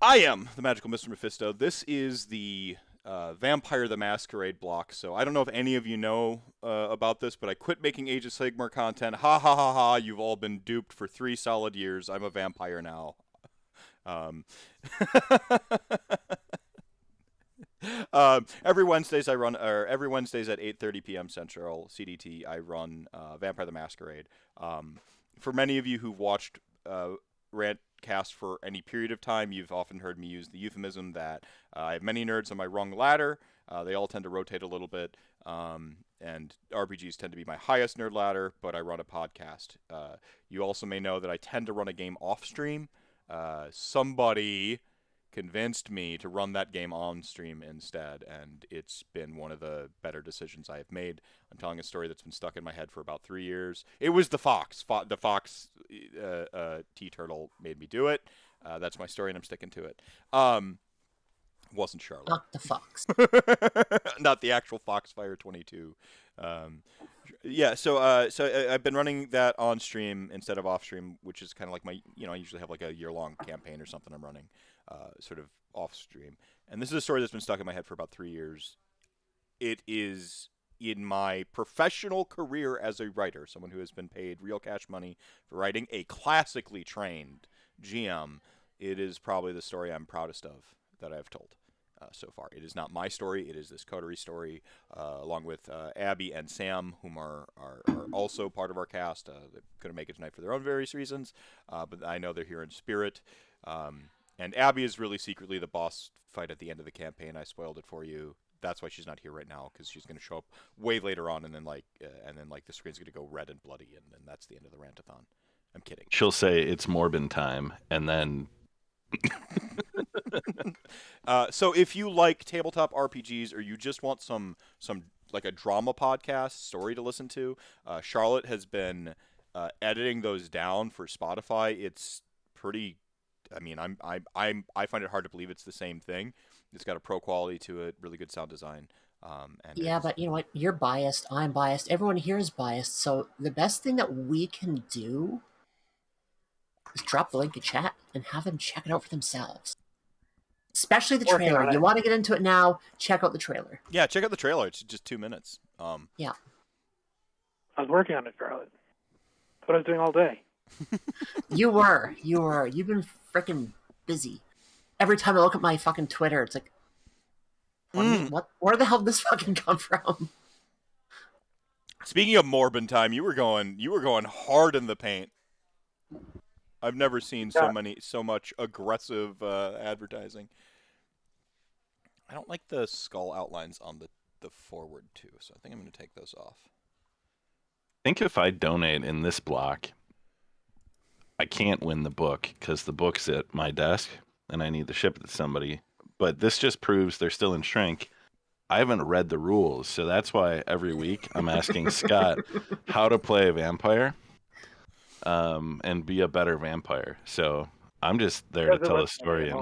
I am the magical Mr. Mephisto. This is the Vampire the Masquerade block. So I don't know if any of you know about this, but I quit making Age of Sigmar content. Ha ha ha ha! You've all been duped for 3 solid years. I'm a vampire now. Every Wednesdays every Wednesdays at 8:30 p.m. Central CDT, I run Vampire the Masquerade. For many of you who've watched RantCast for any period of time, you've often heard me use the euphemism that I have many nerds on my rung ladder. They all tend to rotate a little bit, and RPGs tend to be my highest nerd ladder, but I run a podcast. You also may know that I tend to run a game off stream. Somebody convinced me to run that game on stream instead, and it's been one of the better decisions I have made. I'm telling a story that's been stuck in my head for about 3 years. It was the fox. The fox T-Turtle made me do it. That's my story, and I'm sticking to it. Wasn't Charlotte. Not the fox. Not the actual Foxfire 22. So I've been running that on stream instead of off stream, which is kind of like my, I usually have like a year-long campaign or something I'm running, sort of off stream. And this is a story that's been stuck in my head for about 3 years. It is in my professional career as a writer, someone who has been paid real cash money for writing a classically trained GM. It is probably the story I'm proudest of that I've told so far. It is not my story. It is this coterie story, along with Abby and Sam, whom are also part of our cast. They couldn't make it tonight for their own various reasons, but I know they're here in spirit. And Abby is really secretly the boss fight at the end of the campaign. I spoiled it for you. That's why she's not here right now, because she's going to show up way later on, and then the screen's going to go red and bloody, and then that's the end of the Rantathon. I'm kidding. She'll say it's Morbin time, and then. So if you like tabletop RPGs, or you just want some like a drama podcast story to listen to, Charlotte has been editing those down for Spotify. It's pretty. I mean, I find it hard to believe it's the same thing. It's got a pro quality to it, really good sound design. Yeah, but you know what? You're biased. I'm biased. Everyone here is biased. So the best thing that we can do is drop the link in chat and have them check it out for themselves. Especially the trailer. You want to get into it now, check out the trailer. Yeah, check out the trailer. It's just 2 minutes. Yeah. I was working on it, Charlotte. That's what I was doing all day. You were. You've been freaking busy. Every time I look at my fucking Twitter, it's like, what? Where the hell did this fucking come from? Speaking of Morbin time, you were going hard in the paint. I've never seen so much aggressive advertising. I don't like the skull outlines on the forward too, so I think I'm going to take those off. I think if I donate in this block, I can't win the book because the book's at my desk and I need to ship it to somebody. But this just proves they're still in shrink. I haven't read the rules, so that's why every week I'm asking Scott how to play a vampire and be a better vampire. So I'm just there to tell a story.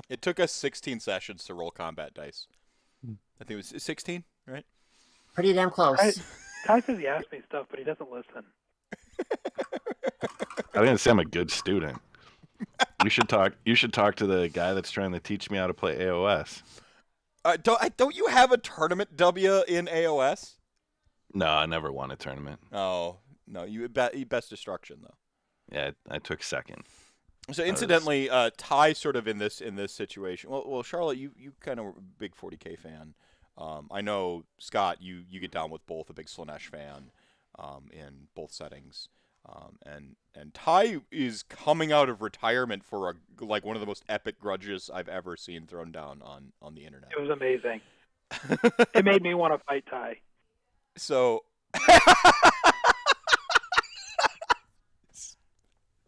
It took us 16 sessions to roll combat dice. I think it was 16, right? Pretty damn close. Ty says he asks me stuff, but he doesn't listen. I didn't say I'm a good student. You should talk to the guy that's trying to teach me how to play AOS. Don't you have a tournament W in AOS? No, I never won a tournament. Oh, no, you best destruction though. Yeah, I took second. So incidentally, Ty sort of in this situation. Well, Charlotte, you kind of a big 40K fan. I know Scott, you get down with both, a big Slaanesh fan, in both settings. And Ty is coming out of retirement for one of the most epic grudges I've ever seen thrown down on the internet. It was amazing. It made me want to fight Ty. So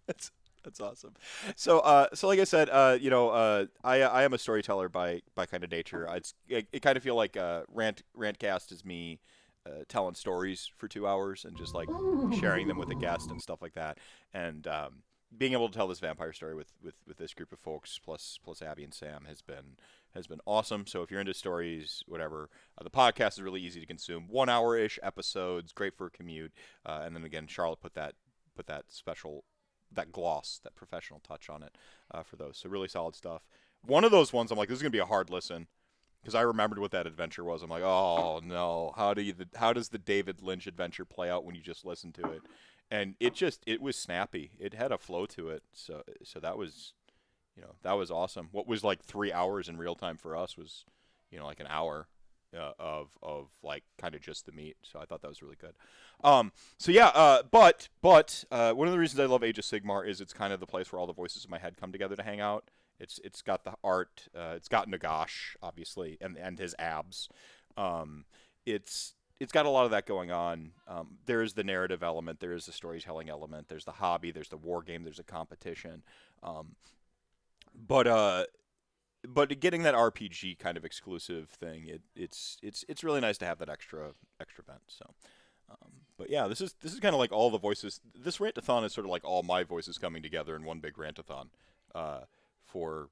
that's awesome. So like I said, I am a storyteller by kind of nature. It kind of feel like RantCast is me telling stories for 2 hours and just like sharing them with a guest and stuff like that. And being able to tell this vampire story with this group of folks plus Abby and Sam has been awesome. So if you're into stories, whatever, the podcast is really easy to consume. 1 hour-ish episodes, great for a commute. And then again, Charlotte put that special that gloss, that professional touch on it for those. So really solid stuff. One of those ones I'm like, this is gonna be a hard listen because I remembered what that adventure was. I'm like, oh no, how does the David Lynch adventure play out when you just listen to it? And it was snappy. It had a flow to it. So that was, that was awesome. What was like 3 hours in real time for us was, like an hour of like kind of just the meat. So I thought that was really good. So yeah, but one of the reasons I love Age of Sigmar is it's kind of the place where all the voices in my head come together to hang out. It's got the art. It's got Nagash, obviously, and his abs. It's got a lot of that going on. There is the narrative element. There is the storytelling element. There's the hobby. There's the war game. There's a competition. But getting that RPG kind of exclusive thing, it's really nice to have that extra event. So, but yeah, this is kind of like all the voices. This Rantathon is sort of like all my voices coming together in one big Rantathon for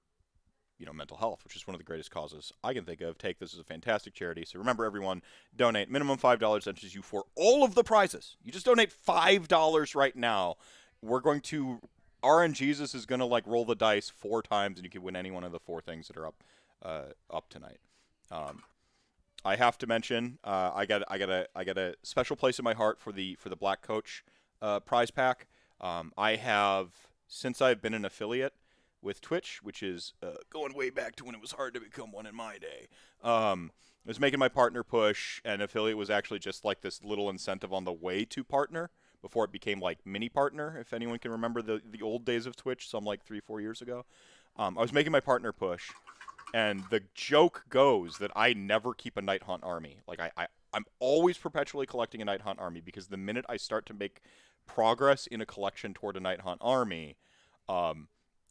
mental health, which is one of the greatest causes I can think of. Take this as a fantastic charity. So remember, everyone, donate. Minimum $5 enters you for all of the prizes. You just donate $5 right now. We're going to RNGesus is going to like roll the dice 4 times, and you can win any one of the 4 things that are up tonight. I have to mention, I got a special place in my heart for the Black Coach prize pack. I have, since I've been an affiliate with Twitch, which is going way back to when it was hard to become one in my day. I was making my partner push, and affiliate was actually just like this little incentive on the way to partner before it became like mini partner, if anyone can remember the old days of Twitch, some like 3-4 years ago. I was making my partner push, and the joke goes that I never keep a Night Hunt army. Like I'm always perpetually collecting a Night Hunt army, because the minute I start to make progress in a collection toward a Night Hunt army,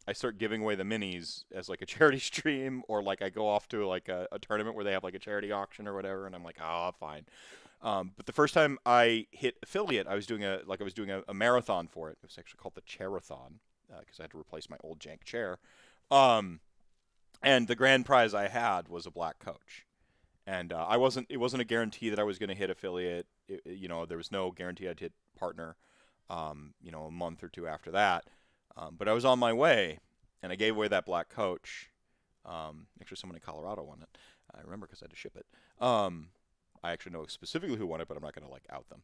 I start giving away the minis as like a charity stream, or like I go off to like a tournament where they have like a charity auction or whatever, and I'm like, oh, fine. But the first time I hit affiliate, I was doing a marathon for it. It was actually called the Chairathon, because I had to replace my old jank chair. And the grand prize I had was a Black Coach, and it wasn't a guarantee that I was going to hit affiliate. There was no guarantee I'd hit partner. A month or 2 after that. But I was on my way, and I gave away that Black Coach. Actually, someone in Colorado won it. I remember because I had to ship it. I actually know specifically who won it, but I'm not going to like out them.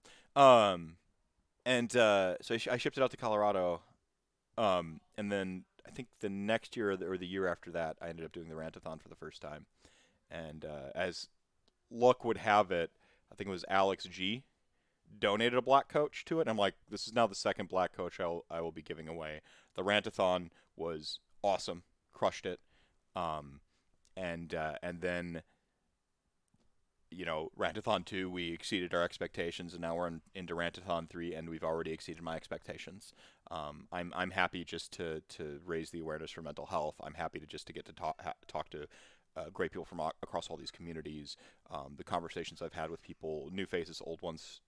So I shipped it out to Colorado, and then I think the next year or the year after that, I ended up doing the Rantathon for the first time. And as luck would have it, I think it was Alex G donated a Black Coach to it. And I'm like, this is now the second Black Coach I will be giving away. The Rantathon was awesome, crushed it, and then Rantathon 2, we exceeded our expectations, and now we're into Rantathon 3, and we've already exceeded my expectations. I'm happy just to raise the awareness for mental health. I'm happy to get to talk to great people from across all these communities. The conversations I've had with people, new faces, old ones,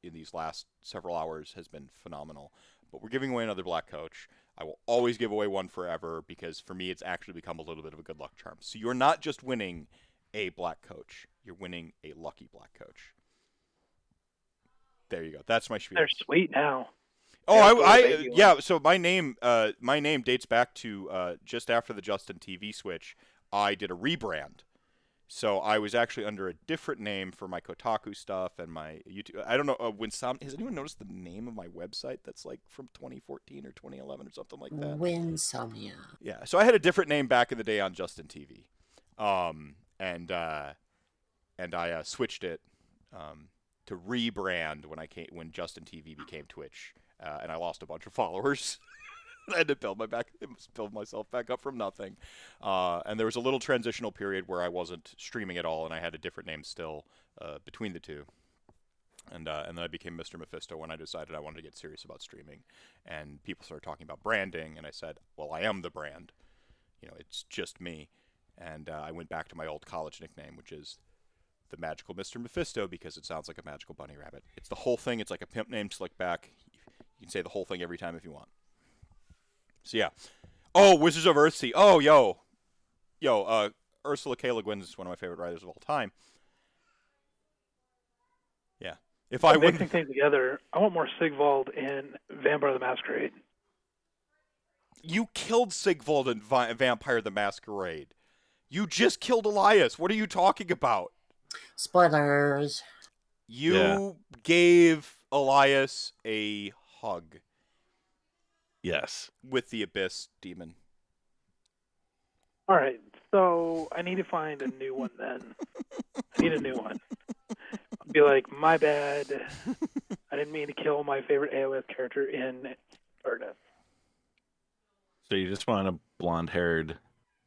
in these last several hours has been phenomenal. But we're giving away another Black Coach. I will always give away one forever, because for me it's actually become a little bit of a good luck charm. So you're not just winning a Black Coach, you're winning a lucky Black Coach. There you go. That's my spiel. They're sweet now. Oh, yeah. So my name dates back to just after the Justin TV switch. I did a rebrand. So I was actually under a different name for my Kotaku stuff and my YouTube. I don't know. Has anyone noticed the name of my website that's like from 2014 or 2011 or something like that? Winsomnia. Yeah. So I had a different name back in the day on Justin TV, and I switched it to rebrand when Justin TV became Twitch, and I lost a bunch of followers. I had to build myself back up from nothing. And there was a little transitional period where I wasn't streaming at all, and I had a different name still between the two. And then I became Mr. Mephisto when I decided I wanted to get serious about streaming. And people started talking about branding, and I said, well, I am the brand. It's just me. And I went back to my old college nickname, which is the Magical Mr. Mephisto, because it sounds like a magical bunny rabbit. It's the whole thing. It's like a pimp name slick back. You can say the whole thing every time if you want. So yeah. Oh, Wizards of Earthsea. Oh, yo, Ursula K. Le Guin is one of my favorite writers of all time. Yeah. If I wouldn't mixing things together, I want more Sigvald in Vampire the Masquerade. You killed Sigvald in Vampire the Masquerade. You just killed Elias. What are you talking about? Spoilers. You gave Elias a hug Yes. with the Abyss Demon. All right, so I need to find a new one then. I need a new one. I'll be like, my bad. I didn't mean to kill my favorite AOS character in Darkness. So you just want a blonde-haired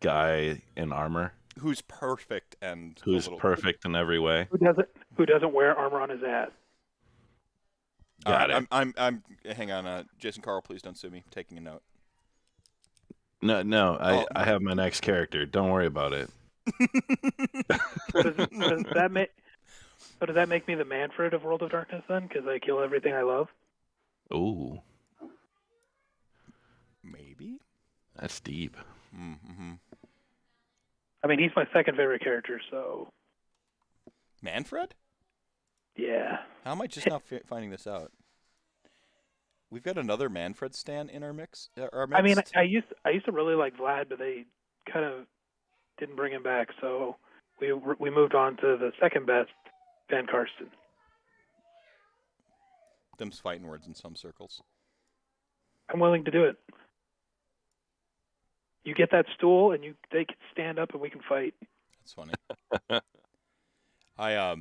guy in armor Who's perfect and who's perfect in every way. Who doesn't wear armor on his ass? Got it. I'm hang on, Jason Carl, please don't sue me. I'm taking a note. No, I have my next character. Don't worry about it. Does that make me the Manfred of World of Darkness then? Because I kill everything I love? Ooh, Maybe. that's deep. Mm-hmm. I mean, he's my second favorite character, so Manfred? yeah. How am I just now finding this out? We've got another Manfred stan in our mix. I mean, I used to really like Vlad, but they kind of didn't bring him back, so we moved on to the second best, Van Karsten. Them's fighting words in some circles. I'm willing to do it. You get that stool, and they can stand up, and we can fight. That's funny. I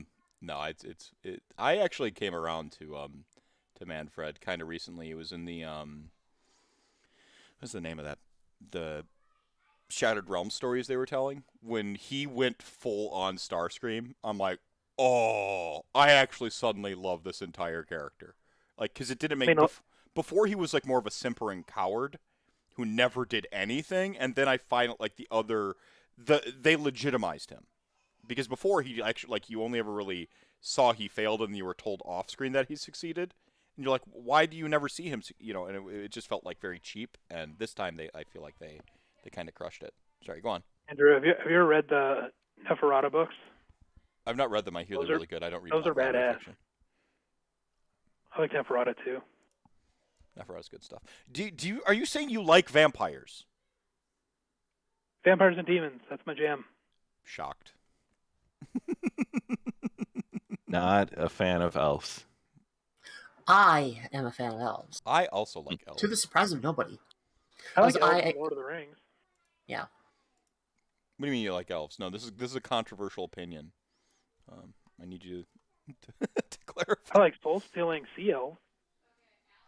actually came around to Manfred kind of recently. It was in the what's the name of that? The Shattered Realm stories they were telling. When he went full on Starscream, I'm like, oh, I actually suddenly love this entire character. Like, because it didn't make before he was like more of a simpering coward who never did anything, and then I find like they legitimized him. Because before he actually, like, you only ever really saw he failed and you were told off screen that he succeeded. And you're like, why do you never see him, and it just felt like very cheap. And this time I feel like they kind of crushed it. Sorry, go on. Andrew, have you ever read the Neferata books? I've not read them. I hear they're really good. I don't read those are badass. fiction. I like Neferata too. Neferata's good stuff. Are you saying you like vampires? Vampires and demons, that's my jam. Shocked. Not a fan of elves. I am a fan of elves. I also like elves. To the surprise of nobody. I like elves in Lord of the Rings. Yeah. What do you mean you like elves? No, this is a controversial opinion. I need you to clarify. I like soul-stealing sea elves.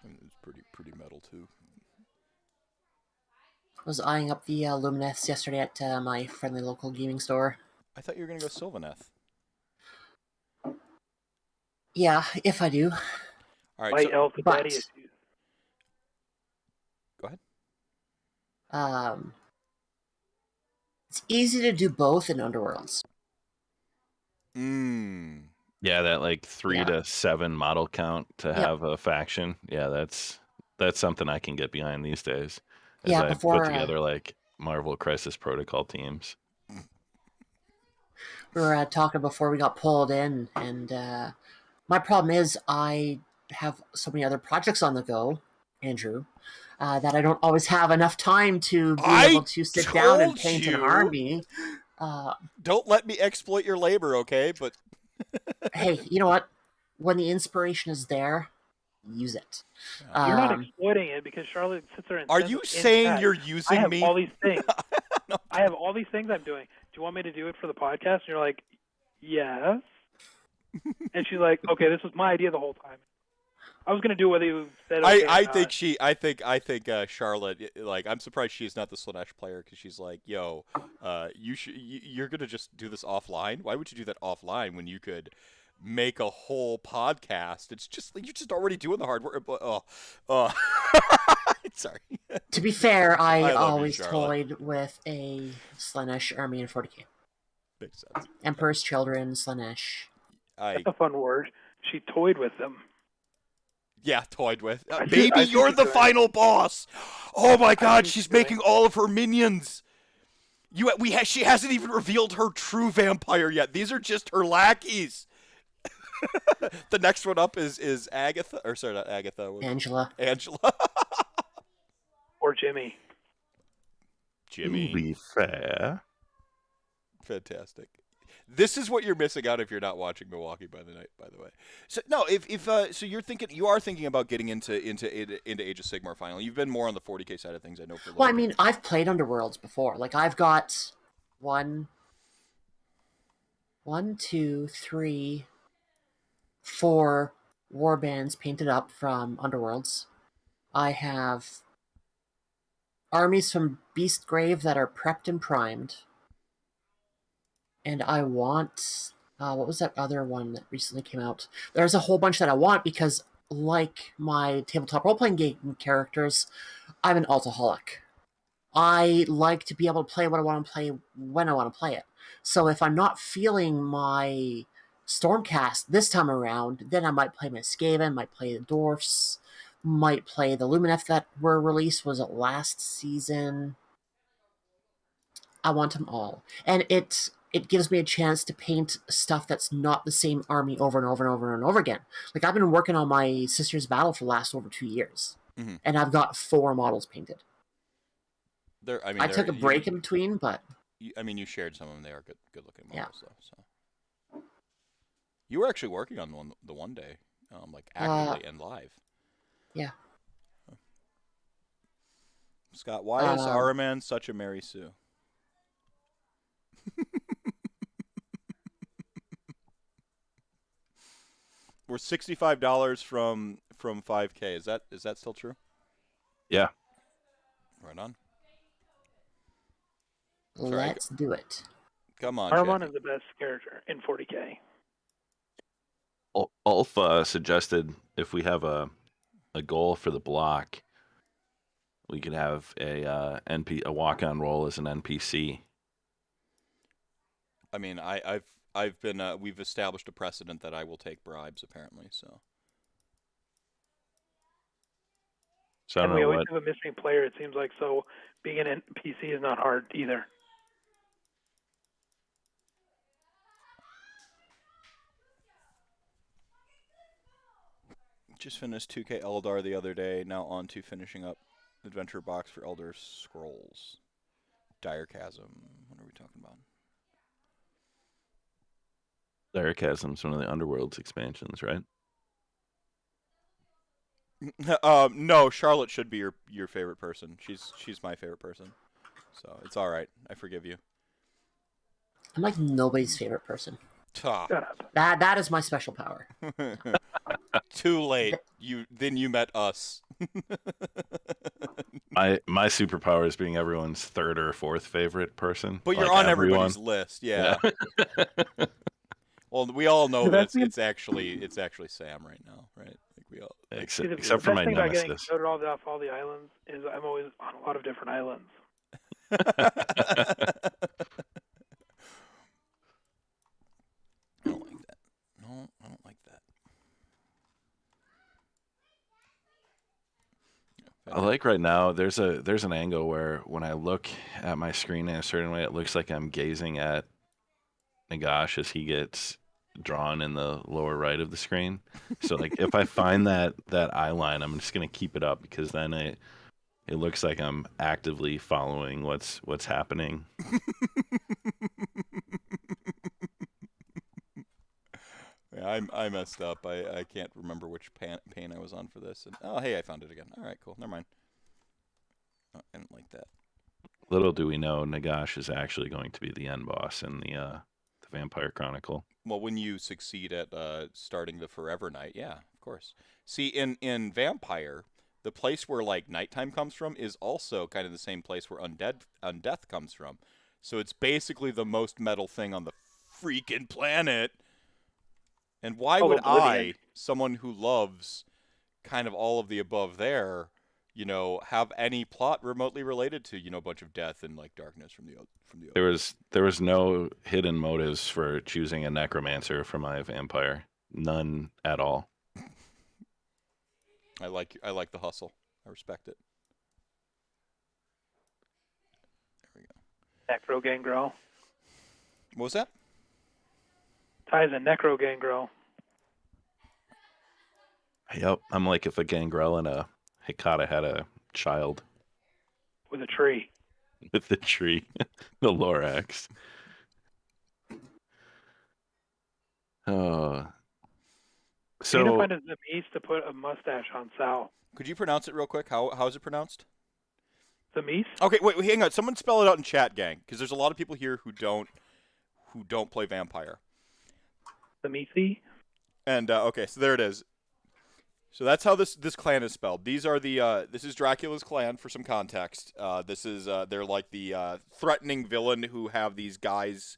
It's pretty metal too. I was eyeing up the Lumineths yesterday at my friendly local gaming store. I thought you were gonna go Sylvaneth. Yeah, if I do. All right. White elf with but- daddy issues. Go ahead. It's easy to do both in Underworlds. Yeah, that like 3 Yeah. to 7 model count to have a faction. Yeah, that's something I can get behind these days. As Yeah, I before, put together like Marvel Crisis Protocol teams. We were talking before we got pulled in, and my problem is I have so many other projects on the go, Andrew, that I don't always have enough time to be able to sit down and paint an army. Don't let me exploit your labor, okay? But hey, you know what? When the inspiration is there, use it. You're not exploiting it because Charlotte sits there and are says you in saying chat, you're using I have me? all these things. No. I have all these things I'm doing. Do you want me to do it for the podcast? And you're like, yes. And she's like, okay, this was my idea the whole time. I was gonna do whether you said okay I think think Charlotte, like, I'm surprised she's not the Slanesh player because she's like, yo, you're gonna just do this offline. Why would you do that offline when you could make a whole podcast? It's just like you're just already doing the hard work. Sorry. To be fair, I love you, always Charlotte. toyed with a Slanesh army in 40k. Makes sense. Emperor's Children, Slanesh. that's a fun word. She toyed with them. Yeah, toyed with. I Baby, think you're she's the doing final boss. Oh my God, think she's she's doing making all of her minions. She hasn't even revealed her true vampire yet. These are just her lackeys. The next one up is Agatha, or sorry, not Agatha. Angela. Angela. Or Jimmy. Jimmy. To be fair. Fantastic. This is what you're missing out if you're not watching Milwaukee by the Night. By the way, so no, so you are thinking about getting into Age of Sigmar finally. You've been more on the 40K side of things, I know. For a Well, I little bit. mean, I've played Underworlds before. Like, I've got one, two, three, 4 war bands painted up from Underworlds. I have armies from Beastgrave that are prepped and primed. And I want... what was that other one that recently came out? There's a whole bunch that I want because, like my tabletop role-playing game characters, I'm an altaholic. I like to be able to play what I want to play when I want to play it. So if I'm not feeling my Stormcast this time around, then I might play Masquerade, might play the Dwarfs, might play the Lumineth that were released, was it last season? I want them all. And it gives me a chance to paint stuff that's not the same army over and over and over and over again. Like, I've been working on my Sister's Battle for the last over 2 years. Mm-hmm. And I've got 4 models painted. I took a break in between, but... you shared some of them. They are good looking models, though. So. You were actually working on the one day, like actively and live. Yeah. Scott, why is Araman such a Mary Sue? We're $65 from 5K. Is that still true? Yeah. Right on. Let's do it. Come on, Armon is the best character in 40K. Ulf suggested if we have a goal for the block, we could have a walk-on role as an NPC. I mean, I've been we've established a precedent that I will take bribes apparently. So I don't and we know always what. have a missing player. It seems like so. Being an NPC is not hard either. just finished 2K Eldar the other day. Now on to finishing up Adventure Box for Elder Scrolls. Dire Chasm. What are we talking about? Dire Chasm's one of the Underworlds expansions, right? No, Charlotte should be your favorite person. She's my favorite person. So it's all right. I forgive you. I'm like nobody's favorite person. Ta. Shut up. That is my special power. Too late. You met us. My superpower is being everyone's 3rd or 4th favorite person. But you're like on everyone. everybody's list, yeah. Well, we all know that That's it's actually Sam right now, right? Like we all. Except for my The best thing about getting nemesis. voted off all the islands is I'm always on a lot of different islands. I don't like that. No, I don't like that. I like right now. There's an angle where when I look at my screen in a certain way, it looks like I'm gazing at Nagash as he gets drawn in the lower right of the screen. So like if I find that eye line, I'm just gonna keep it up because then it looks like I'm actively following what's happening. Yeah, I messed up. I can't remember which pane I was on for this. And, oh, hey, I found it again. All right, cool. Never mind. Oh, I didn't like that. Little do we know, Nagash is actually going to be the end boss in the Vampire Chronicle. Well, when you succeed at starting the Forever Night, yeah, of course. See, in Vampire, the place where like nighttime comes from is also kind of the same place where undeath comes from. So it's basically the most metal thing on the freaking planet. And why would Oblivion. someone who loves kind of all of the above there, have any plot remotely related to, a bunch of death and like darkness from the There was no hidden motives for choosing a necromancer for my vampire. None at all. I like the hustle. I respect it. There we go. Necro Gangrel. What was that? Ty's a Necro Gangrel. Yep, I'm like if a Gangrel and a Hecata had a child. With a tree. with the tree, the Lorax. Oh. I need to So find a Tzimisce to put a mustache on Sal. Could you pronounce it real quick? How is it pronounced? Tzimisce? Okay, wait, hang on. Someone spell it out in chat, gang, because there's a lot of people here who don't play Vampire. Tzimisce? And okay, so there it is. So that's how this clan is spelled. These are the this is Dracula's clan for some context. This is they're like the threatening villain who have these guises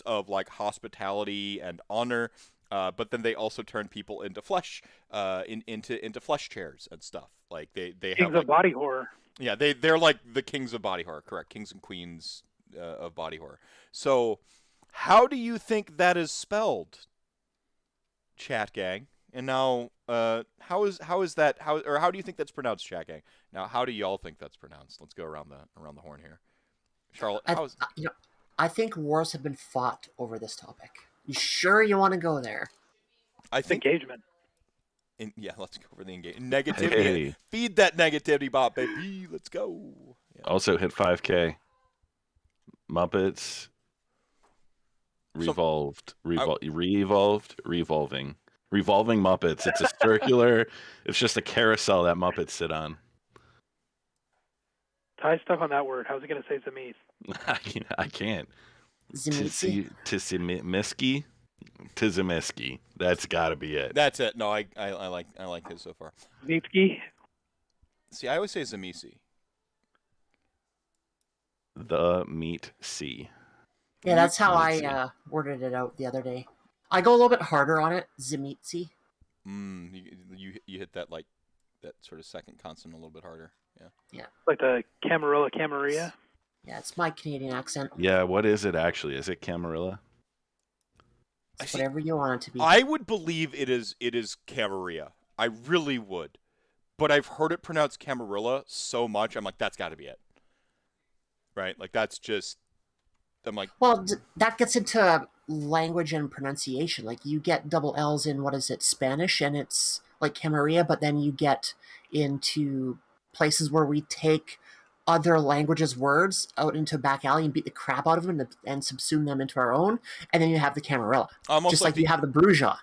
of like hospitality and honor, but then they also turn people into flesh, into flesh chairs and stuff. Like they Kings have like, of body horror. yeah, they're like the kings of body horror, correct? Kings and queens of body horror. So how do you think that is spelled, chat gang? And now, how do you think that's pronounced, chat gang? Now, how do y'all think that's pronounced? Let's go around the horn here. Charlotte, I think wars have been fought over this topic. You sure you want to go there? I think Engagement. yeah, let's go over the engagement. Negativity. Hey. Feed that negativity bot, baby. Let's go. Yeah. also hit 5K. Muppets. Revolving. Revolving Muppets. It's a circular. It's just a carousel that Muppets sit on. Ty stuck on that word. How's he going to say Tzimisce? I can't. Tzimisce? Tzimisce. That's got to be it. That's it. No, I like his so far. Tzimisce? See, I always say Tzimisce. The meat C. Yeah, that's how Tzimisce. I worded it out the other day. I go a little bit harder on it. Tzimisce. You hit that like that sort of second consonant a little bit harder. Yeah. Like the Camarilla? Yeah, it's my Canadian accent. Yeah, what is it actually? Is it Camarilla? It's whatever you want it to be. I would believe it is Camarilla. I really would. But I've heard it pronounced Camarilla so much, I'm like, that's got to be it. Right? Like, that's just... I'm like... Well, that gets into language and pronunciation. Like, you get double L's in, what is it, Spanish, and it's like Camarilla, but then you get into places where we take other languages' words out into a back alley and beat the crap out of them and subsume them into our own, and then you have the Camarilla. Almost just like you have the Bruja.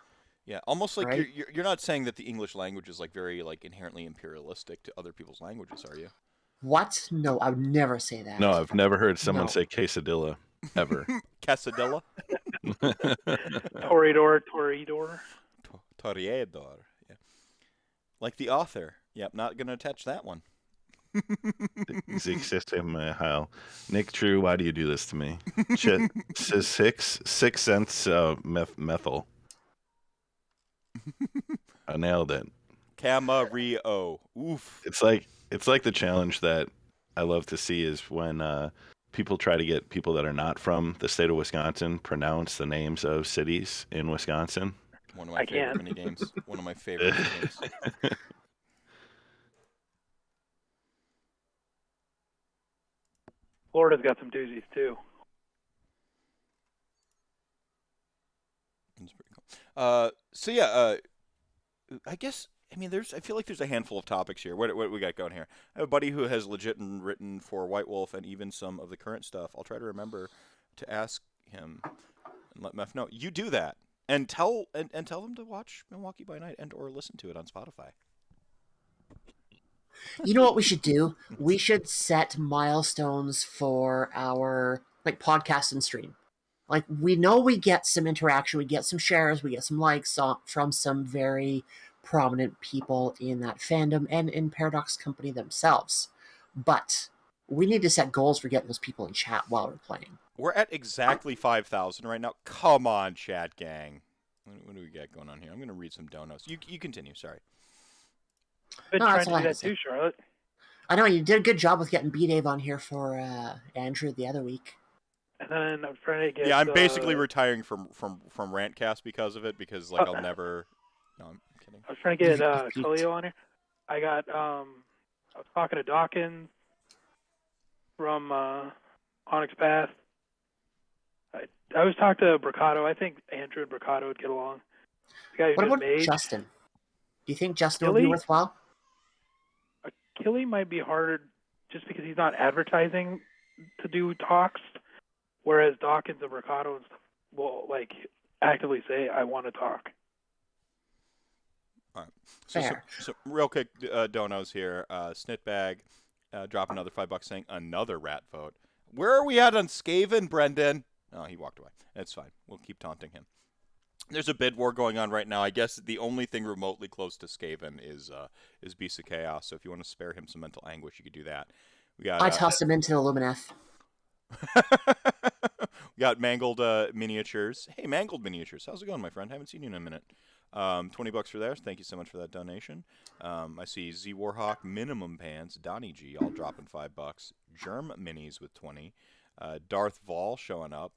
Yeah, almost like right? you're not saying that the English language is like very like inherently imperialistic to other people's languages, are you? What? No, I would never say that. No, I've never heard someone No. say quesadilla ever. Casadilla? Toreador. Toreador. Yeah. Like the author. Yep, not going to attach that one. Nick True, why do you do this to me? Shit. Says 6 cents methyl. I nailed it. Camarillo. Oof. It's like the challenge that I love to see is when people try to get people that are not from the state of Wisconsin pronounce the names of cities in Wisconsin. One of my favorite mini games. One of my favorite games. Florida's got some doozies too. That's pretty cool. So yeah, I guess I feel like there's a handful of topics here. What we got going here? I have a buddy who has legit written for White Wolf and even some of the current stuff. I'll try to remember to ask him and let Meph know. You do that and tell them to watch Milwaukee by Night and or listen to it on Spotify. You know what we should do? We should set milestones for our podcast and stream. Like, we know we get some interaction, we get some shares, we get some likes from some very prominent people in that fandom and in Paradox Company themselves. But we need to set goals for getting those people in chat while we're playing. We're at exactly 5,000 right now. Come on, chat gang. What do we got going on here? I'm going to read some donos. You continue. Sorry. Been No, trying that's to all do I that too, Charlotte. I know, you did a good job with getting B-Dave on here for Andrew the other week. And then I'm trying to get. Yeah, I'm basically retiring from RantCast because of it. Because I'll never. No, I'm kidding. I was trying to get Khalil on here. I got. I was talking to Dawkins from Onyx Path. I was talking to Bricado. I think Andrew and Bricado would get along. The guy who What did about Mage. Justin? Do you think Justin would be worthwhile? Achille might be harder just because he's not advertising to do talks, whereas Dawkins and Mercado and stuff will like actively say, "I want to talk." All right. Fair. So real quick, donos here. Snitbag, drop another $5 saying another rat vote. Where are we at on Skaven, Brendan? Oh, he walked away. It's fine. We'll keep taunting him. There's a bid war going on right now. I guess the only thing remotely close to Skaven is Beast of Chaos. So if you want to spare him some mental anguish, you could do that. We got. I tossed him into the Lumineth. We got Mangled Miniatures. Hey, Mangled Miniatures. How's it going, my friend? Haven't seen you in a minute. $20 for theirs. Thank you so much for that donation. I see Z Warhawk minimum pants. Donnie G all dropping $5. Germ Minis with 20. Darth Vol showing up.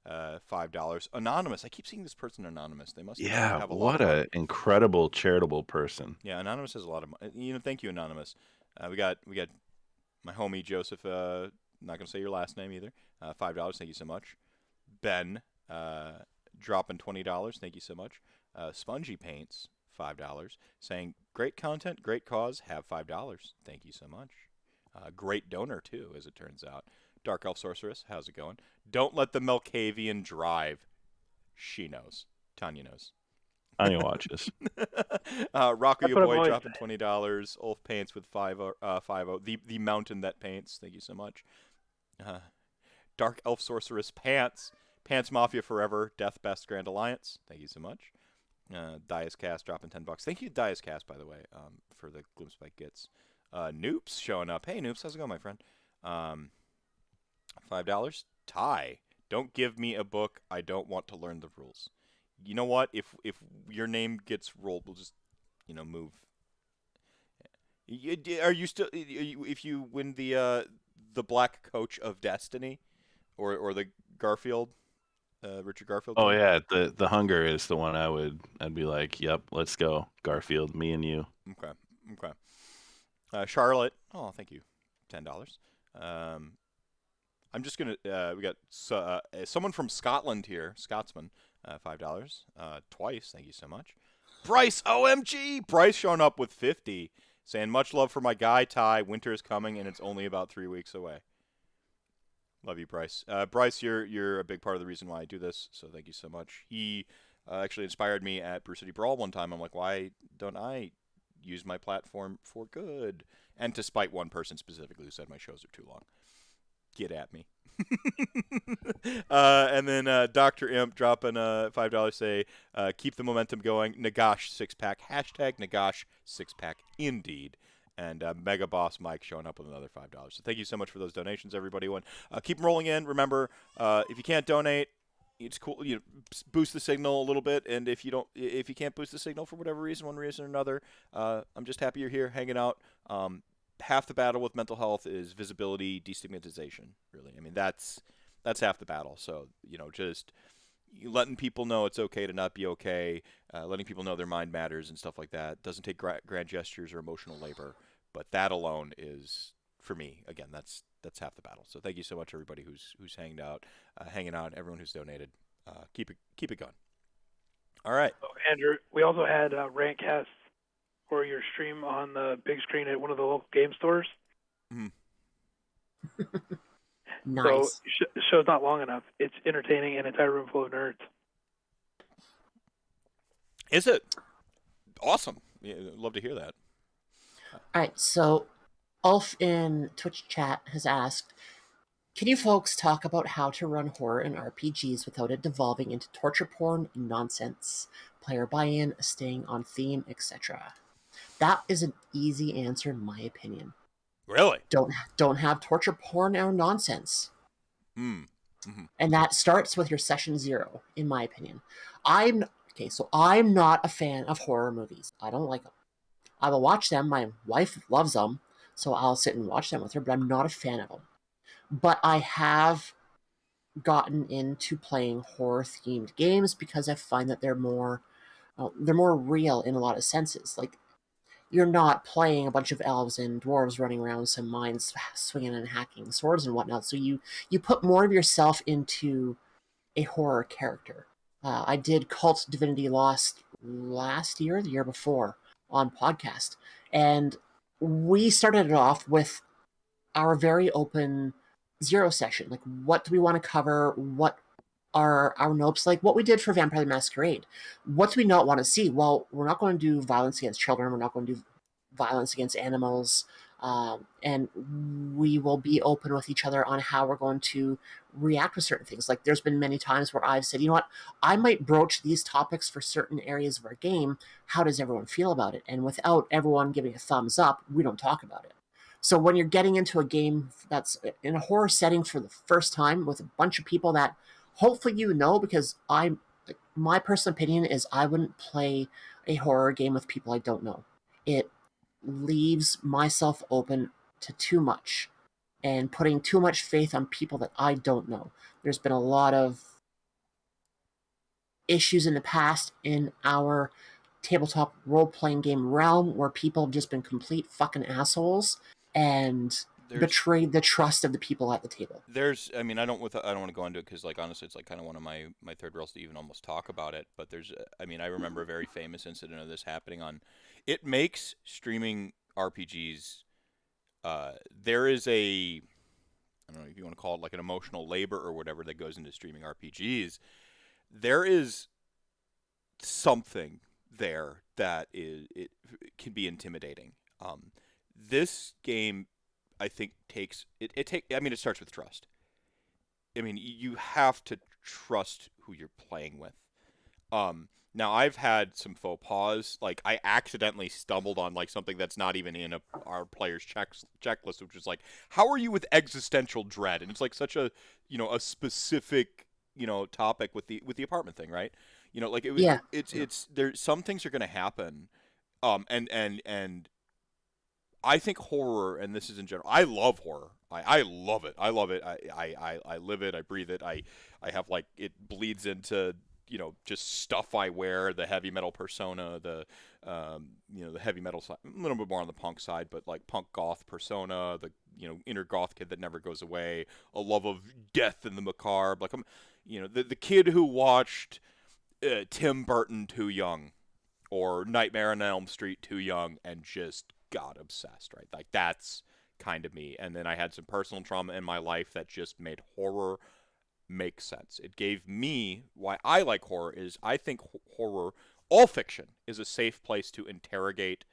$5. Anonymous. I keep seeing this person anonymous. They must have a lot. What an incredible charitable person. Yeah, Anonymous has a lot of money. Thank you, Anonymous. We got my homie Joseph. Not gonna say your last name either. $5. Thank you so much. Ben dropping $20. Thank you so much. Spongy Paints $5 saying great content, great cause. Have $5. Thank you so much. Great donor too, as it turns out. Dark Elf Sorceress, how's it going? Don't let the Melkavian drive. She knows. Tanya knows. Tanya watches. Rocco, your boy, always dropping $20. Ulf Paints with 50. The Mountain That Paints. Thank you so much. Dark Elf Sorceress Pants. Pants Mafia Forever. Death Best Grand Alliance. Thank you so much. Dias Cast dropping $10. Thank you, Dias Cast, by the way, for the Gloomspike Gits. Noops showing up. Hey, Noops, how's it going, my friend? $5. Ty, don't give me a book. I don't want to learn the rules. You know what? If your name gets rolled, we'll just move. Are you still? If you win the Black Coach of Destiny, or the Garfield, Richard Garfield? Oh yeah, the hunger is the one I'd be like, yep, let's go Garfield, me and you. Okay. Charlotte, oh thank you, $10. I'm just gonna. We got someone from Scotland here, Scotsman, $5. Twice, thank you so much. Bryce, OMG, Bryce showing up with 50, saying much love for my guy Ty. Winter is coming and it's only about 3 weeks away. Love you, Bryce. Bryce, you're a big part of the reason why I do this, so thank you so much. He actually inspired me at Brew City Brawl one time. I'm like, why don't I use my platform for good? And to spite one person specifically who said my shows are too long. Get at me. And then Dr. Imp dropping $5 say, keep the momentum going. Nagash 6-pack. Hashtag Nagash 6-pack indeed. And Mega Boss Mike showing up with another $5. So thank you so much for those donations, everybody. Keep them rolling in. Remember, if you can't donate, it's cool. Boost the signal a little bit. And if you can't boost the signal for whatever reason, one reason or another, I'm just happy you're here hanging out. Half the battle with mental health is visibility, destigmatization. Really, I mean that's half the battle. So just letting people know it's okay to not be okay, letting people know their mind matters and stuff like that. Doesn't take grand gestures or emotional labor, but that alone is, for me, again, that's half the battle. So thank you so much, everybody who's hanging out, everyone who's donated. Keep it going. All right, Andrew, we also had RantCast for your stream on the big screen at one of the local game stores. Mm-hmm. Nice. So the show's not long enough. It's entertaining, an entire room full of nerds. Is it? Awesome. Yeah, love to hear that. All right, so Ulf in Twitch chat has asked, can you folks talk about how to run horror in RPGs without it devolving into torture porn nonsense, player buy-in, staying on theme, etc.? That is an easy answer in my opinion. Really? Don't have torture porn or nonsense. Mm-hmm. And that starts with your session 0, in my opinion. I'm not a fan of horror movies. I don't like them. I will watch them. My wife loves them, so I'll sit and watch them with her, but I'm not a fan of them. But I have gotten into playing horror-themed games because I find that they're more real in a lot of senses. Like, you're not playing a bunch of elves and dwarves running around some mines swinging and hacking swords and whatnot, so you put more of yourself into a horror character. I did Cult Divinity Lost last year, the year before, on podcast, and we started it off with our very open zero session. Like, what do we want to cover? What are our nopes, like what we did for Vampire the Masquerade? What do we not want to see? Well, we're not going to do violence against children. We're not going to do violence against animals. And we will be open with each other on how we're going to react with certain things. Like, there's been many times where I've said, you know what, I might broach these topics for certain areas of our game. How does everyone feel about it? And without everyone giving a thumbs up, we don't talk about it. So when you're getting into a game that's in a horror setting for the first time with a bunch of people that hopefully you know, because my personal opinion is I wouldn't play a horror game with people I don't know. It leaves myself open to too much and putting too much faith on people that I don't know. There's been a lot of issues in the past in our tabletop role-playing game realm where people have just been complete fucking assholes and betrayed the trust of the people at the table. I mean, I don't want to go into it because, like, honestly, it's like kind of one of my third rails to even almost talk about it. But I mean, I remember a very famous incident of this happening on. It makes streaming RPGs. There is I don't know if you want to call it like an emotional labor or whatever that goes into streaming RPGs. There is something there that it can be intimidating. This game, I think, I mean, it starts with trust. I mean, you have to trust who you're playing with. Now I've had some faux pas. Like, I accidentally stumbled on like something that's not even in our players' checklist, which is like, how are you with existential dread? And it's like such a a specific topic with the apartment thing, right? Like it's there. Some things are going to happen, and I think horror, and this is in general, I love horror. I love it. I love it. I live it. I breathe it. I have, like, it bleeds into, just stuff I wear, the heavy metal persona, the heavy metal side, a little bit more on the punk side, but like punk goth persona, the, inner goth kid that never goes away, a love of death and the macabre. Like, I'm, the kid who watched Tim Burton too young, or Nightmare on Elm Street too young, and just got obsessed, right? Like, that's kind of me. And then I had some personal trauma in my life that just made horror make sense. It gave me why I like horror is I think horror, all fiction, is a safe place to interrogate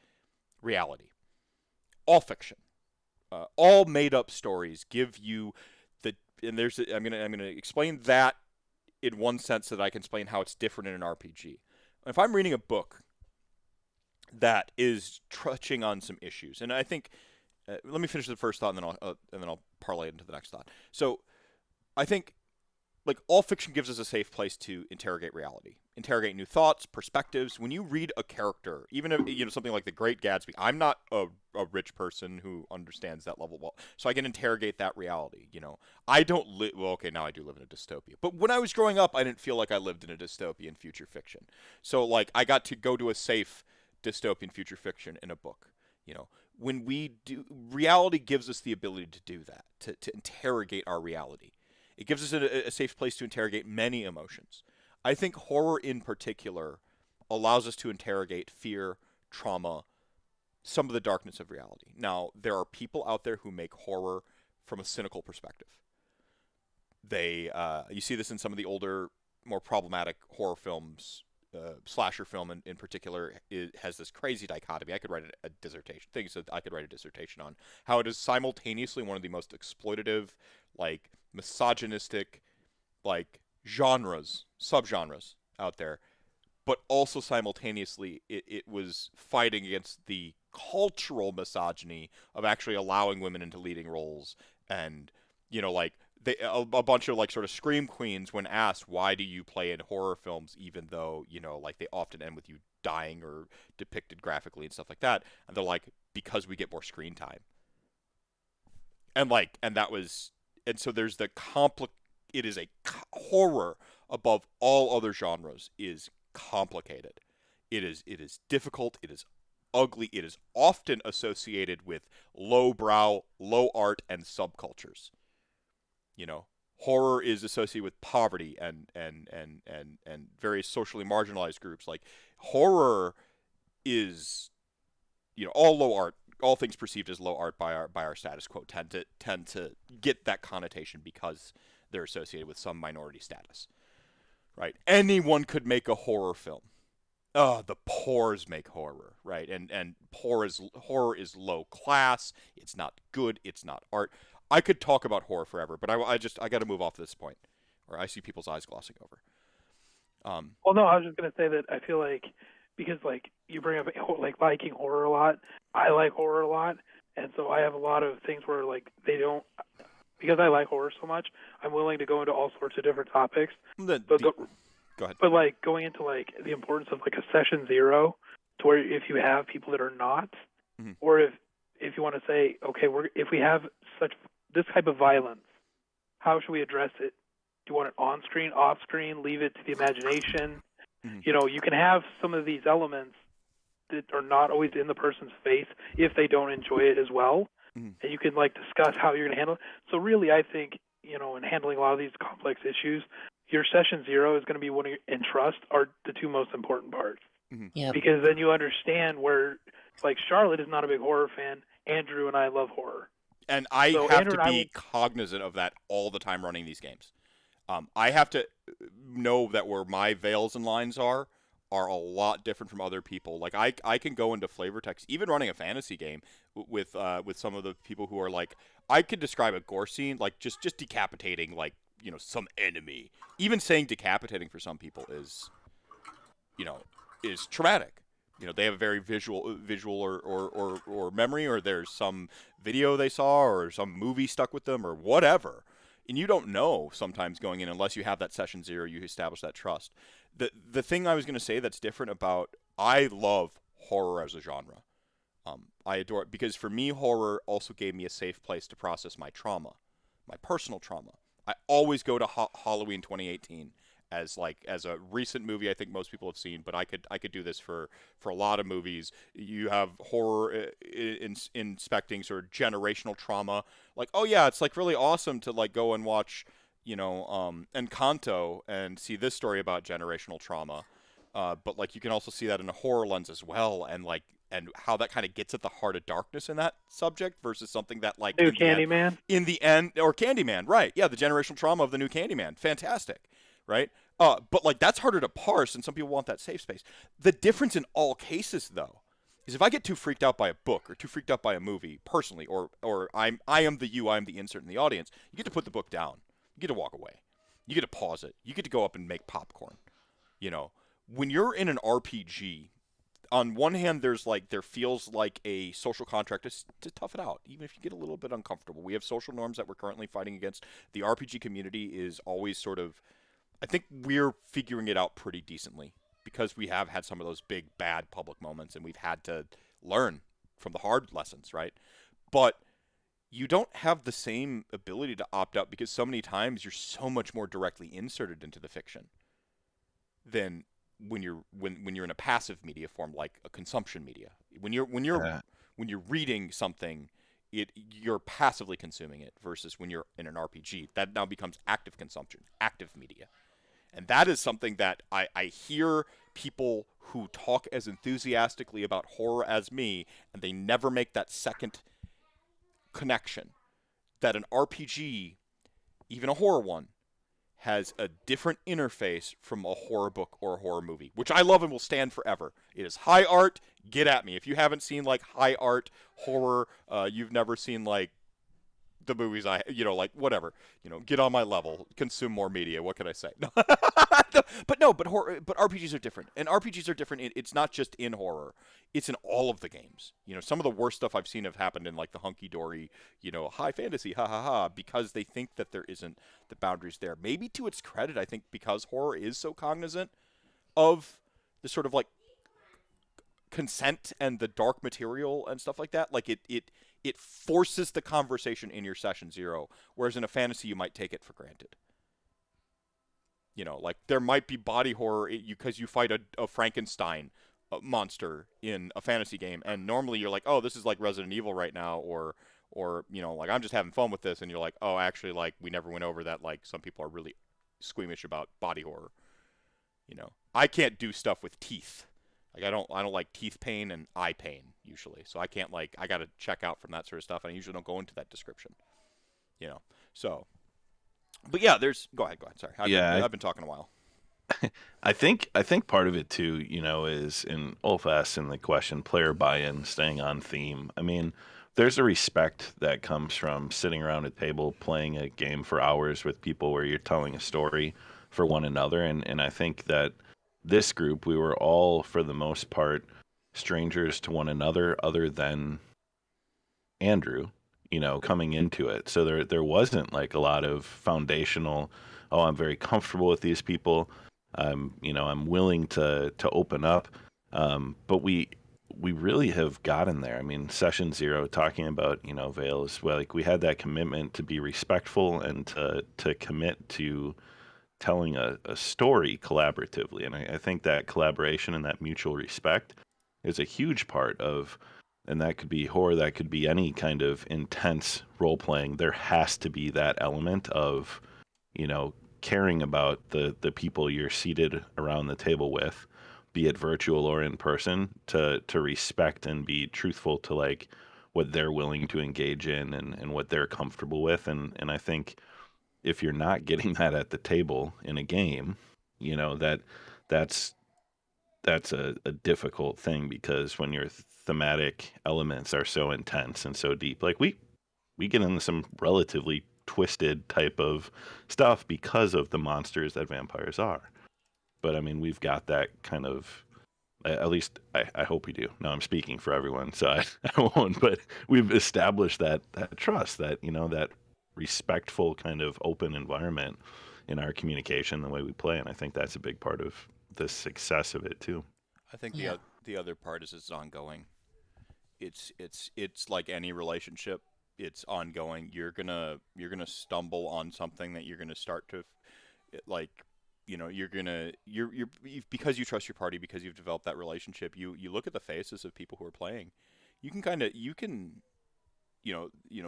reality. All fiction, all made up stories give you and I'm gonna explain that in one sense so that I can explain how it's different in an RPG. If I'm reading a book that is touching on some issues, and I think, let me finish the first thought, and then I'll parlay it into the next thought. So, I think, like, all fiction gives us a safe place to interrogate reality, interrogate new thoughts, perspectives. When you read a character, even if something like The Great Gatsby, I'm not a rich person who understands that level well, so I can interrogate that reality. I don't live. Well, okay, now I do live in a dystopia, but when I was growing up, I didn't feel like I lived in a dystopian future fiction. So, like, I got to go to a safe dystopian future fiction in a book. When we do, reality gives us the ability to do that, to interrogate our reality. It gives us a safe place to interrogate many emotions. I think horror in particular allows us to interrogate fear, trauma, some of the darkness of reality. Now, there are people out there who make horror from a cynical perspective. You see this in some of the older, more problematic horror films. Slasher film in particular, it has this crazy dichotomy. I could write a dissertation. Things that I could write a dissertation on how it is simultaneously one of the most exploitative, like, misogynistic, like, subgenres out there, but also simultaneously it was fighting against the cultural misogyny of actually allowing women into leading roles. And like, a bunch of, like, sort of scream queens, when asked why do you play in horror films, even though like they often end with you dying or depicted graphically and stuff like that, and they're like, because we get more screen time. And so there's it is a horror above all other genres is complicated. It is difficult. It is ugly. It is often associated with lowbrow, low art, and subcultures. Horror is associated with poverty and various socially marginalized groups. Like, horror is all low art all things perceived as low art by our status quo tend to get that connotation because they're associated with some minority status, right? Anyone could make a horror film. The poors make horror, right? And horror is low class. It's not good. It's not art. I could talk about horror forever, but I got to move off this point, or I see people's eyes glossing over. Well, no, I was just gonna say that I feel like because like you bring up like liking horror a lot, I like horror a lot, and so I have a lot of things where like they don't. Because I like horror so much, I'm willing to go into all sorts of different topics. Go ahead. But like going into like the importance of like a session zero, to where if you have people that are not, mm-hmm. or if you want to say, okay, if we have this type of violence, how should we address it? Do you want it on screen, off screen? Leave it to the imagination. Mm-hmm. You know, you can have some of these elements that are not always in the person's face if they don't enjoy it as well. Mm-hmm. And you can like discuss how you're going to handle it. So really, I think, you know, in handling a lot of these complex issues, your session zero is going to be and trust are the two most important parts. Mm-hmm. Yeah. Because then you understand where, like, Charlotte is not a big horror fan. Andrew and I love horror. And I have to be cognizant of that all the time running these games. I have to know that where my veils and lines are a lot different from other people. Like I can go into flavor text, even running a fantasy game with some of the people who are like, I could describe a gore scene like just decapitating like, you know, some enemy. Even saying decapitating for some people is traumatic. You know, they have a very visual or memory, or there's some video they saw or some movie stuck with them or whatever. And you don't know sometimes going in unless you have that session zero, you establish that trust. The thing I was going to say that's different about, I love horror as a genre. I adore it because for me, horror also gave me a safe place to process my trauma, my personal trauma. I always go to Halloween 2018 as a recent movie I think most people have seen, but I could do this for a lot of movies. You have horror inspecting sort of generational trauma. Like, oh yeah, it's like really awesome to like go and watch, you know, Encanto and see this story about generational trauma. But like you can also see that in a horror lens as well, and how that kind of gets at the heart of darkness in that subject versus something that like New Candyman in the end, or Candyman, right? Yeah, the generational trauma of the new Candyman, fantastic, right? But like that's harder to parse, and some people want that safe space. The difference in all cases, though, is if I get too freaked out by a book or too freaked out by a movie personally, or I am the insert in the audience, you get to put the book down, you get to walk away, you get to pause it, you get to go up and make popcorn. You know, when you're in an RPG, on one hand, there feels like a social contract to tough it out, even if you get a little bit uncomfortable. We have social norms that we're currently fighting against. The RPG community is always sort of, I think we're figuring it out pretty decently because we have had some of those big, bad public moments, and we've had to learn from the hard lessons, right? But you don't have the same ability to opt out because so many times you're so much more directly inserted into the fiction than when you're in a passive media form like a consumption media. When you're reading something, you're passively consuming it versus when you're in an RPG. That now becomes active consumption, active media. And that is something that I hear people who talk as enthusiastically about horror as me, and they never make that second connection. That an RPG, even a horror one, has a different interface from a horror book or a horror movie, which I love and will stand forever. It is high art. Get at me. If you haven't seen like high art horror, you've never seen like the movies like whatever, get on my level, consume more media. What can I say? But RPGs are different, and RPGs are different. It's not just in horror; it's in all of the games. Some of the worst stuff I've seen have happened in like the hunky dory, high fantasy, because they think that there isn't the boundaries there. Maybe to its credit, I think because horror is so cognizant of the sort of like consent and the dark material and stuff like that, like it forces the conversation in your session zero, whereas in a fantasy you might take it for granted. Like there might be body horror because you fight a Frankenstein monster in a fantasy game, and normally you're like, oh, this is like Resident Evil right now, or like I'm just having fun with this, and you're like, oh, actually, like we never went over that, like some people are really squeamish about body horror. I can't do stuff with teeth, Like I don't like teeth pain and eye pain usually, so I can't like I gotta check out from that sort of stuff, and I usually don't go into that description, you know. So, but yeah, there's go ahead. Sorry, Yeah, I've been talking a while. I think part of it too, is in Ulf asked in the question, player buy-in, staying on theme. I mean, there's a respect that comes from sitting around a table playing a game for hours with people where you're telling a story for one another, and I think that this group, we were all for the most part strangers to one another, other than Andrew, coming into it. So there wasn't like a lot of foundational, oh, I'm very comfortable with these people. I'm willing to open up. But we really have gotten there. I mean, session 0 talking about, Veils, well, like we had that commitment to be respectful and to commit to telling a story collaboratively. And I think that collaboration and that mutual respect is a huge part of, and that could be horror, that could be any kind of intense role playing. There has to be that element of, caring about the people you're seated around the table with, be it virtual or in person, to respect and be truthful to like what they're willing to engage in and what they're comfortable with. And I think if you're not getting that at the table in a game, that's that's a difficult thing, because when your thematic elements are so intense and so deep, like we get into some relatively twisted type of stuff because of the monsters that vampires are. But I mean, we've got that kind of, at least I hope we do. Now I'm speaking for everyone, so I won't. But we've established that trust, that respectful kind of open environment in our communication, the way we play, and I think that's a big part of the success of it too. I think Yeah. the other part is it's ongoing. It's like any relationship. It's ongoing. You're gonna stumble on something that you're gonna start to like because you trust your party, because you've developed that relationship. You look at the faces of people who are playing. You can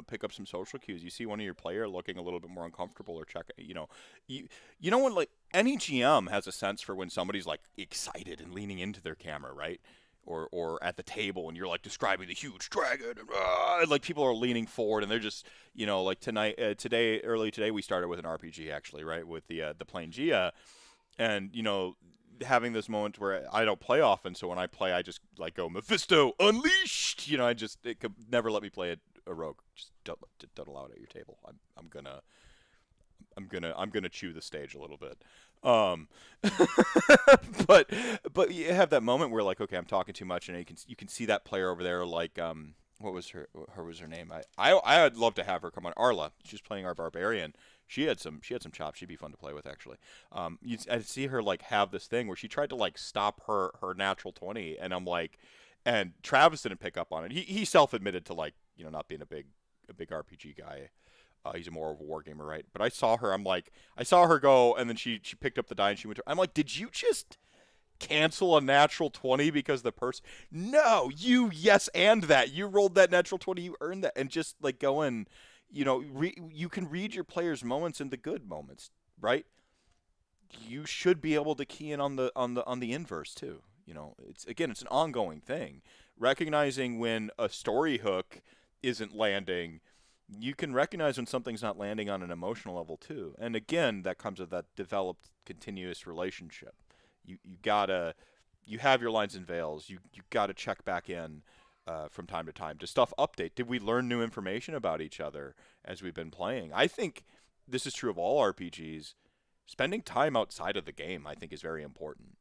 pick up some social cues. You see one of your player looking a little bit more uncomfortable, or check, when like any GM has a sense for when somebody's like excited and leaning into their camera, right? Or at the table, and you're like describing the huge dragon, and like people are leaning forward, and they're just, like early today we started with an RPG actually, right, with the plain Gia, and having this moment where I don't play often, so when I play, I just like go Mephisto unleashed. It could never let me play a rogue. Just don't allow it at your table. I'm gonna chew the stage a little bit. Um, but you have that moment where like, okay, I'm talking too much, and you can see that player over there, like what was her name? I would love to have her come on. Arla, she's playing our barbarian. She had some chops. She'd be fun to play with actually. I'd see her like have this thing where she tried to like stop her natural 20, and I'm like, and Travis didn't pick up on it. He self admitted to like not being a big RPG guy. He's more of a wargamer, right? But I saw her. I saw her go, and then she picked up the die and she went to. I'm like, did you just cancel a natural 20 because the person? No, yes, and that you rolled that natural 20, you earned that, and just like going, you can read your players' moments and the good moments, right? You should be able to key in on the inverse too. It's an ongoing thing. Recognizing when a story hook isn't landing, you can recognize when something's not landing on an emotional level too. And again, that comes with that developed continuous relationship. You have your lines and veils. You gotta check back in from time to time. Does stuff update? Did we learn new information about each other as we've been playing? I think this is true of all RPGs. Spending time outside of the game, I think, is very important.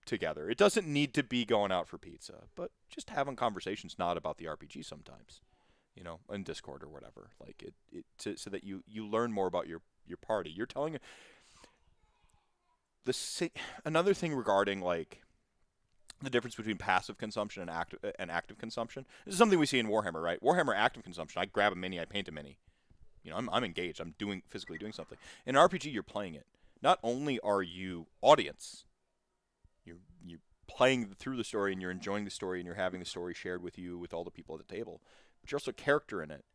Together, it doesn't need to be going out for pizza, but just having conversations not about the RPG sometimes, in Discord or whatever, like so that you learn more about your party. You're telling another thing regarding like the difference between passive consumption and active consumption. This is something we see in Warhammer, right? Warhammer active consumption. I grab a mini, I paint a mini. I'm engaged. I'm physically doing something. In RPG, you're playing it. Not only are you audience, you're playing through the story, and you're enjoying the story, and you're having the story shared with you with all the people at the table, but you're also a character in it.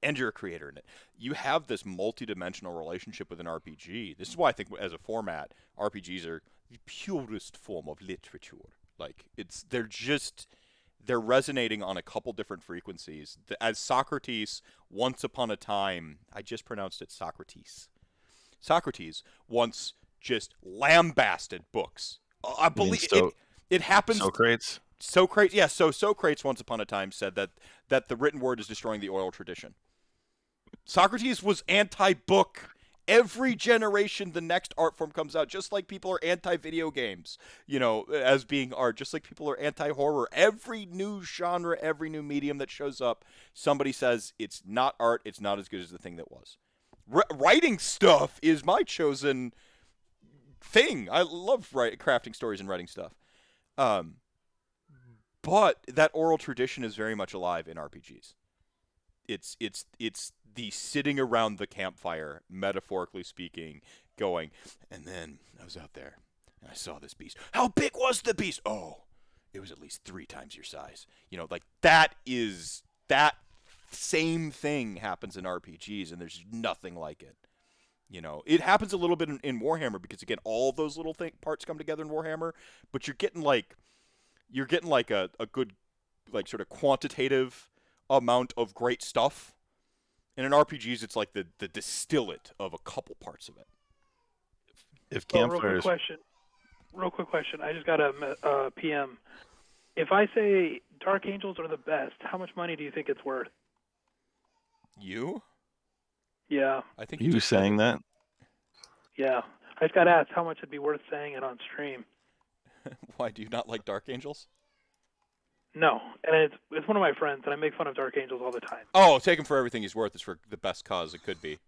and you're a creator in it. You have this multi-dimensional relationship with an RPG. This is why I think, as a format, RPGs are the purest form of literature. Like, they're resonating on a couple different frequencies. As Socrates, once upon a time, I just pronounced it Socrates. Socrates once just lambasted books. I believe it happens. Socrates? Socrates, yeah. So Socrates once upon a time said that the written word is destroying the oral tradition. Socrates was anti-book. Every generation, the next art form comes out, just like people are anti-video games, as being art, just like people are anti-horror. Every new genre, every new medium that shows up, somebody says it's not art, it's not as good as the thing that was. Writing stuff is my chosen thing. I love crafting stories and writing stuff. But that oral tradition is very much alive in RPGs. It's the sitting around the campfire, metaphorically speaking, going, and then I was out there and I saw this beast. How big was the beast? Oh, it was at least 3 times your size. Like that same thing happens in RPGs, and there's nothing like it. It happens a little bit in Warhammer because, again, all those little parts come together in Warhammer, but you're getting like a good, like, sort of quantitative amount of great stuff. And in RPGs, it's like the distillate of a couple parts of it. If Real campfires... quick question. I just got a PM. If I say Dark Angels are the best, how much money do you think it's worth? You? Yeah. I think you saying that? Yeah. I just got asked how much it'd be worth saying it on stream. Why, do you not like Dark Angels? No, and it's one of my friends, and I make fun of Dark Angels all the time. Oh, take him for everything he's worth. It's for the best cause it could be.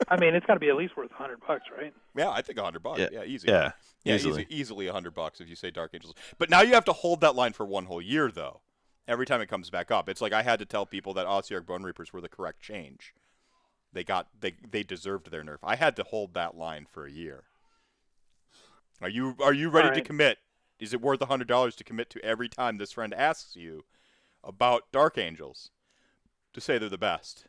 I mean, it's got to be at least worth $100, right? Yeah, I think $100. Yeah, easy. Yeah, easily $100 if you say Dark Angels. But now you have to hold that line for one whole year, though. Every time it comes back up, it's like I had to tell people that Ossiarch Bone Reapers were the correct change. They deserved their nerf. I had to hold that line for a year. Are you ready to commit? Is it worth $100 to commit to every time this friend asks you about Dark Angels to say they're the best?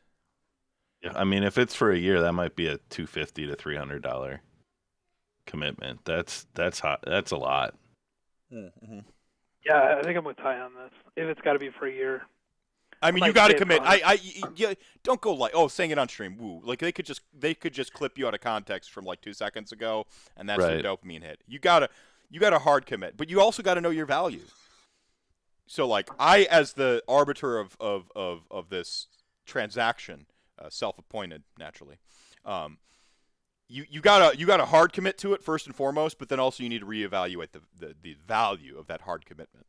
Yeah, I mean, if it's for a year, that might be a $250 to $300 commitment. That's hot. That's a lot. Mm-hmm. Yeah, I think I'm with Ty on this. If it's got to be for a year. I mean, you got to commit. Yeah, don't go like, saying it on stream. Woo, like they could just clip you out of context from like 2 seconds ago, and that's your dopamine hit. You got a hard commit, but you also got to know your value. So, like, I, as the arbiter of this transaction, self-appointed naturally, you got a hard commit to it first and foremost, but then also you need to reevaluate the value of that hard commitment.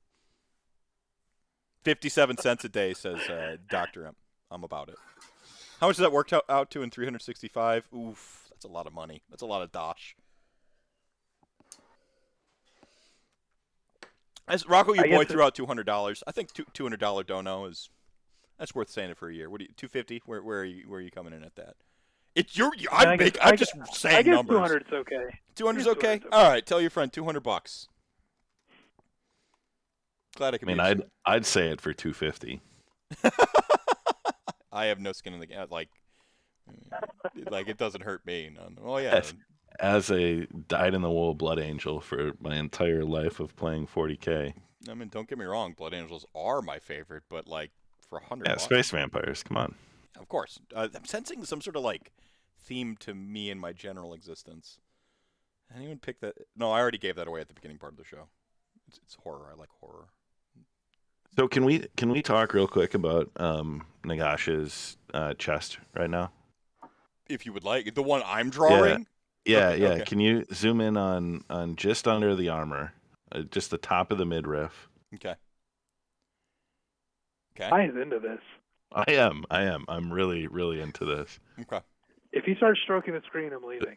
57 cents a day, says Dr. M. I'm about it. How much does that work out to in 365? Oof, that's a lot of money. That's a lot of dosh. As Rocco, your boy, threw out $200. I think $200 dono that's worth saying it for a year. What do you, $250? Where are you coming in at that? I'm just saying I guess numbers. 200's okay. 200's okay. All right, tell your friend $200. Glad I could. I mean, I'd say it for $250. I have no skin in the game. Like it doesn't hurt me. Oh yeah. As a dyed-in-the-wool Blood Angel for my entire life of playing 40K. I mean, don't get me wrong. Blood Angels are my favorite, but like for $100. Yeah, Space Vampires. Come on. Of course. I'm sensing some sort of like theme to me and my general existence. Anyone pick that? No, I already gave that away at the beginning part of the show. It's horror. I like horror. So can we talk real quick about Nagash's chest right now? If you would like, the one I'm drawing. Yeah. Okay. Can you zoom in on just under the armor, just the top of the midriff? Okay. I is into this. I am. I'm really, really into this. Okay. If he starts stroking the screen, I'm leaving.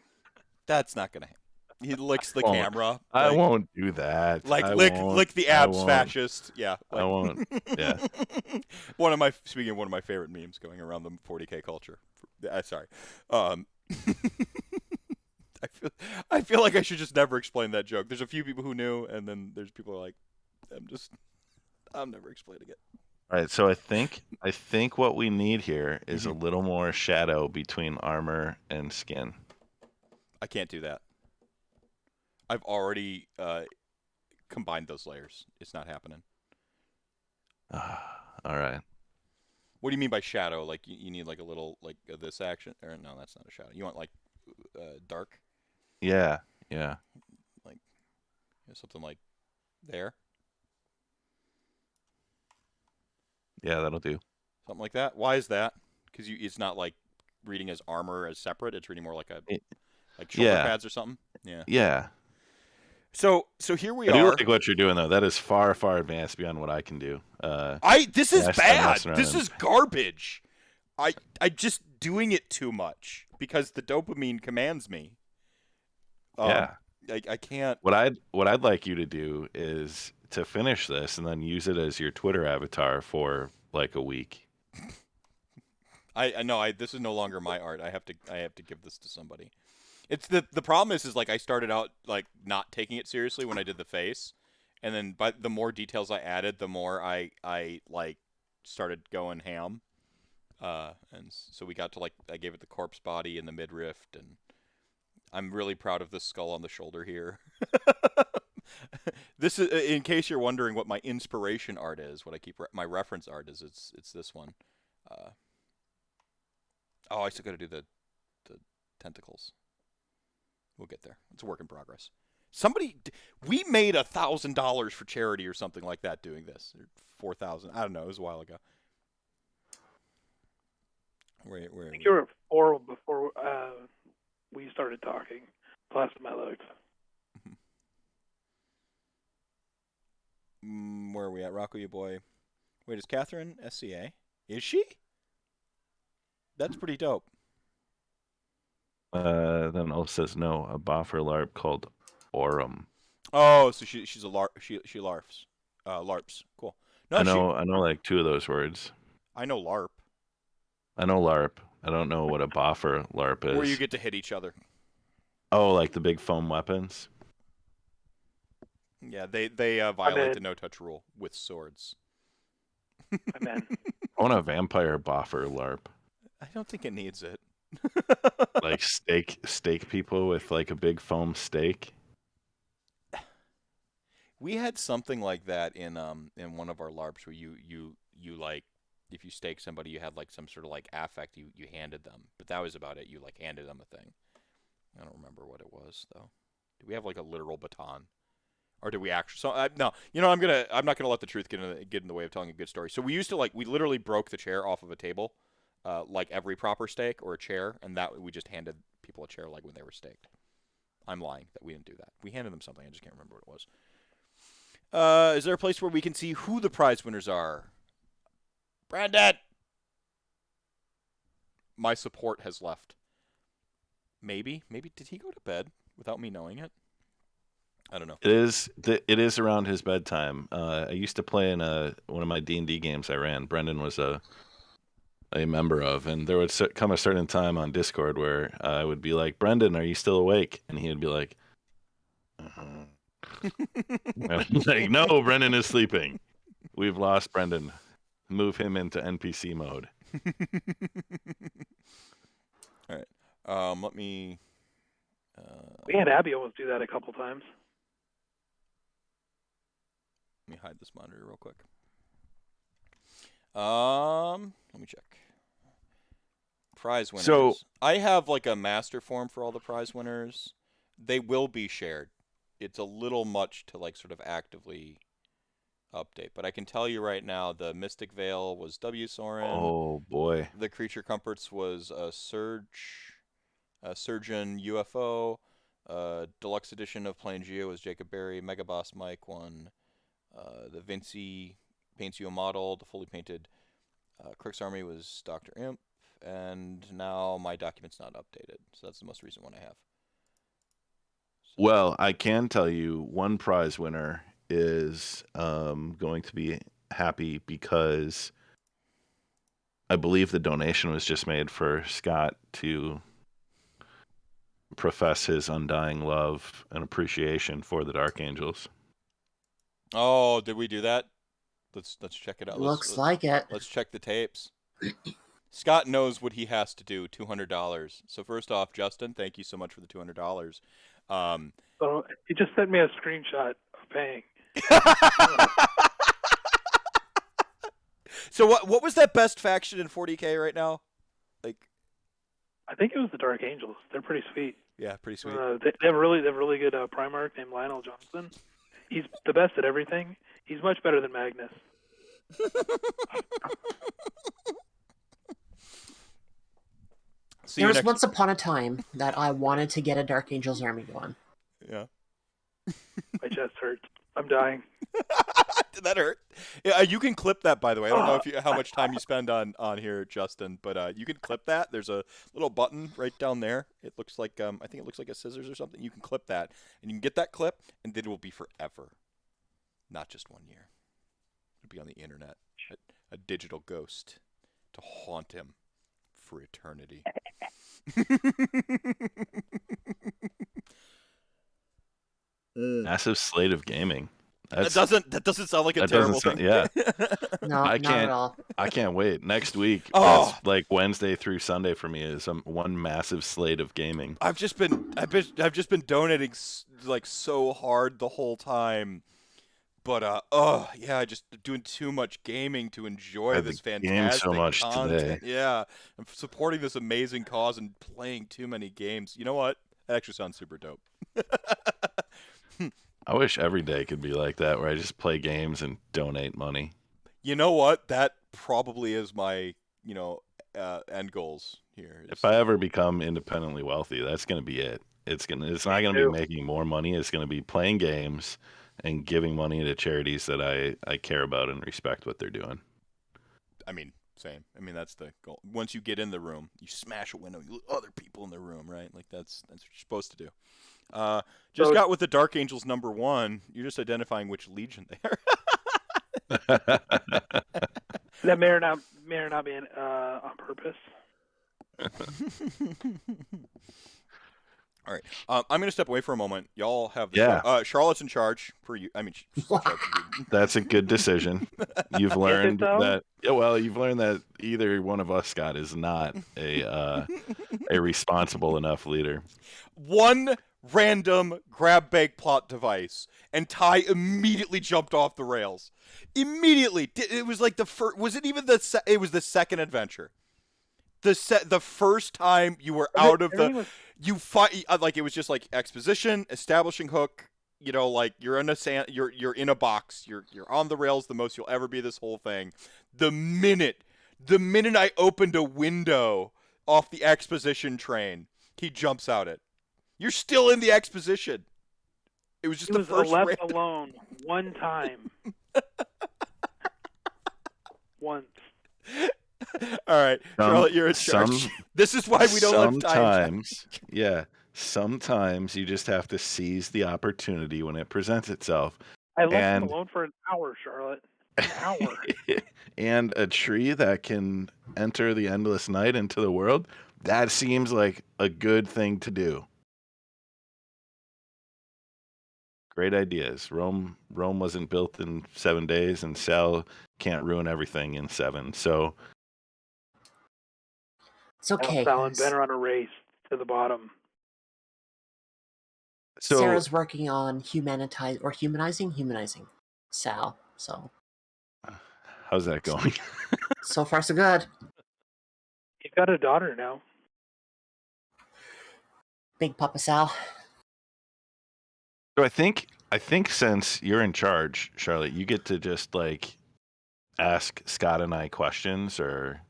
That's not gonna happen. He licks the camera. I won't do that. Lick the abs, fascist. Yeah. I won't. Yeah. Speaking of one of my favorite memes going around the 40K culture. Sorry. I feel like I should just never explain that joke. There's a few people who knew, and then there's people who are like, I'm never explaining it. All right, so I think what we need here is a Mhm. little more shadow between armor and skin. I can't do that. I've already combined those layers. It's not happening. All right. What do you mean by shadow? Like you need like a little like this action? Or no, that's not a shadow. You want like dark, Yeah. Yeah. like something like there, Yeah, that'll do. something like that. Why is that? Because it's not like reading as armor as separate. It's reading more like like shoulder Yeah. pads or something. Yeah. Yeah. So here we I do are. like what you're doing though. That is far, far advanced beyond what I can do. This is I started bad. messing around This and- is garbage. I just doing it too much because the dopamine commands me. Yeah. I can't. What I'd like you to do is to finish this and then use it as your Twitter avatar for like a week. I know. This is no longer my art. I have to give this to somebody. It's the problem is like I started out like not taking it seriously when I did the face, and then but the more details I added, the more I like started going ham. And so we got to like I gave it the corpse body and the midriff, and I'm really proud of the skull on the shoulder here. This is in case you're wondering what my inspiration art is. What I keep my reference art is. It's this one. Oh, I still got to do the tentacles. We'll get there. It's a work in progress. We made $1,000 for charity or something like that doing this. Or 4,000. I don't know. It was a while ago. Where I think you were at 4 before we started talking. Last time I looked. Where are we at? Rocco, you boy. Wait, is Catherine SCA? Is she? That's pretty dope. Then Ulf says no, a boffer LARP called Aurum. Oh, so she's a LARP. She LARPs. LARPs. Cool. No, I know like 2 of those words. I know LARP. I know LARP. I don't know what a boffer LARP is. Where you get to hit each other. Oh, like the big foam weapons? Yeah, they violate the no-touch rule with swords. I'm in. I want a vampire boffer LARP. I don't think it needs it. Like steak people with like a big foam steak. We had something like that in one of our LARPs where you like if you stake somebody you had like some sort of like affect you handed them, but that was about it. You like handed them a thing. I don't remember what it was though. Do we have like a literal baton, or did we actually? So no, I'm not gonna let the truth get in the way of telling a good story. So we used to we literally broke the chair off of a table, like every proper stake or a chair, and that we just handed people a chair like when they were staked. I'm lying that we didn't do that. We handed them something. I just can't remember what it was. Is there a place where we can see who the prize winners are? Brandon! My support has left. Maybe did he go to bed without me knowing it? I don't know. It is around his bedtime. I used to play in one of my D&D games I ran. Brendan was a member of, and there would come a certain time on Discord where I would be like, Brendan, are you still awake? And he would be like, like, no, Brendan is sleeping. We've lost Brendan. Move him into NPC mode. All right. Let me. We had Abby almost do that a couple times. Let me hide this monitor real quick. Let me check. Prize winners. So I have like a master form for all the prize winners. They will be shared. It's a little much to like sort of actively update, but I can tell you right now the Mystic Veil was W. Soren. oh boy, The Creature Comforts was a Surgeon UFO. Deluxe edition of Plain Geo was Jacob Berry. Mega Boss Mike won. The Paincio model, the fully painted Crook's Army was Dr. Imp, and now my document's not updated, so that's the most recent one I have. well, I can tell you one prize winner is going to be happy because I believe the donation was just made for Scott to profess his undying love and appreciation for the Dark Angels. Oh, did we do that? Let's check it out. Looks like it. Let's check the tapes. Scott knows what he has to do. $200. So first off, Justin, thank you so much for the $200. So he just sent me a screenshot of paying. So what was that best faction in 40K right now? Like, I think it was the Dark Angels. They're pretty sweet. yeah, pretty sweet. They have a really good Primarch named Lionel Johnson. He's the best at everything. He's much better than Magnus. There was once upon a time that I wanted to get a Dark Angels army going. Yeah. My chest hurts. I'm dying. Did that hurt? Yeah, you can clip that, by the way. I don't know how much time you spend on here, Justin, but you can clip that. There's a little button right down there. It looks like I think it looks like a scissors or something. You can clip that, and you can get that clip, and it will be forever, not just 1 year. It'll be on the internet, a digital ghost to haunt him for eternity. Massive slate of gaming. That doesn't sound like a terrible thing. Yeah. No, not at all. I can't wait. Next week, Oh. it's like Wednesday through Sunday for me is one massive slate of gaming. I've just been donating like so hard the whole time, but yeah, just doing too much gaming to enjoy this fantastic so much content. today. Yeah, I'm supporting this amazing cause and playing too many games. You know what? That actually sounds super dope. I wish every day could be like that, where I just play games and donate money. You know what? That probably is my end goals here. If I ever become independently wealthy, that's going to be it. It's not going to be making more money. It's going to be playing games and giving money to charities that I care about and respect what they're doing. I mean, same. I mean, that's the goal. Once you get in the room, you smash a window, you let other people in the room, right? Like that's what you're supposed to do. Got with the Dark Angels #1. You're just identifying which legion they are. That may or not be on purpose. All right. I'm going to step away for a moment. Y'all have the Yeah. Charlotte's in charge for you. I mean, That's a good decision. You've learned that. Yeah, well, you've learned that either one of us, Scott, is not a responsible enough leader. One random grab bag plot device, and Ty immediately jumped off the rails. Immediately, it was like the first. Was it even the? It was the second adventure. The first time you were out of the. You fight like it was just like exposition, establishing hook. You know, like you're in a box. You're on the rails the most you'll ever be this whole thing. The minute I opened a window off the exposition train, he jumps out it. You're still in the exposition. It was just the first left alone one time. Once. All right, Charlotte, you're in charge. This is why we don't let time. Sometimes you just have to seize the opportunity when it presents itself. I left him alone for an hour, Charlotte. An hour. And a tree that can enter the endless night into the world, that seems like a good thing to do. Great ideas. Rome wasn't built in 7 days, and Sal can't ruin everything in 7. So it's okay. Sal and Ben are on a race to the bottom. So Sarah's working on humanizing Sal. So how's that going? So far, so good. He's got a daughter now. Big Papa Sal. So I think since you're in charge, Charlotte, you get to just like ask Scott and I questions, or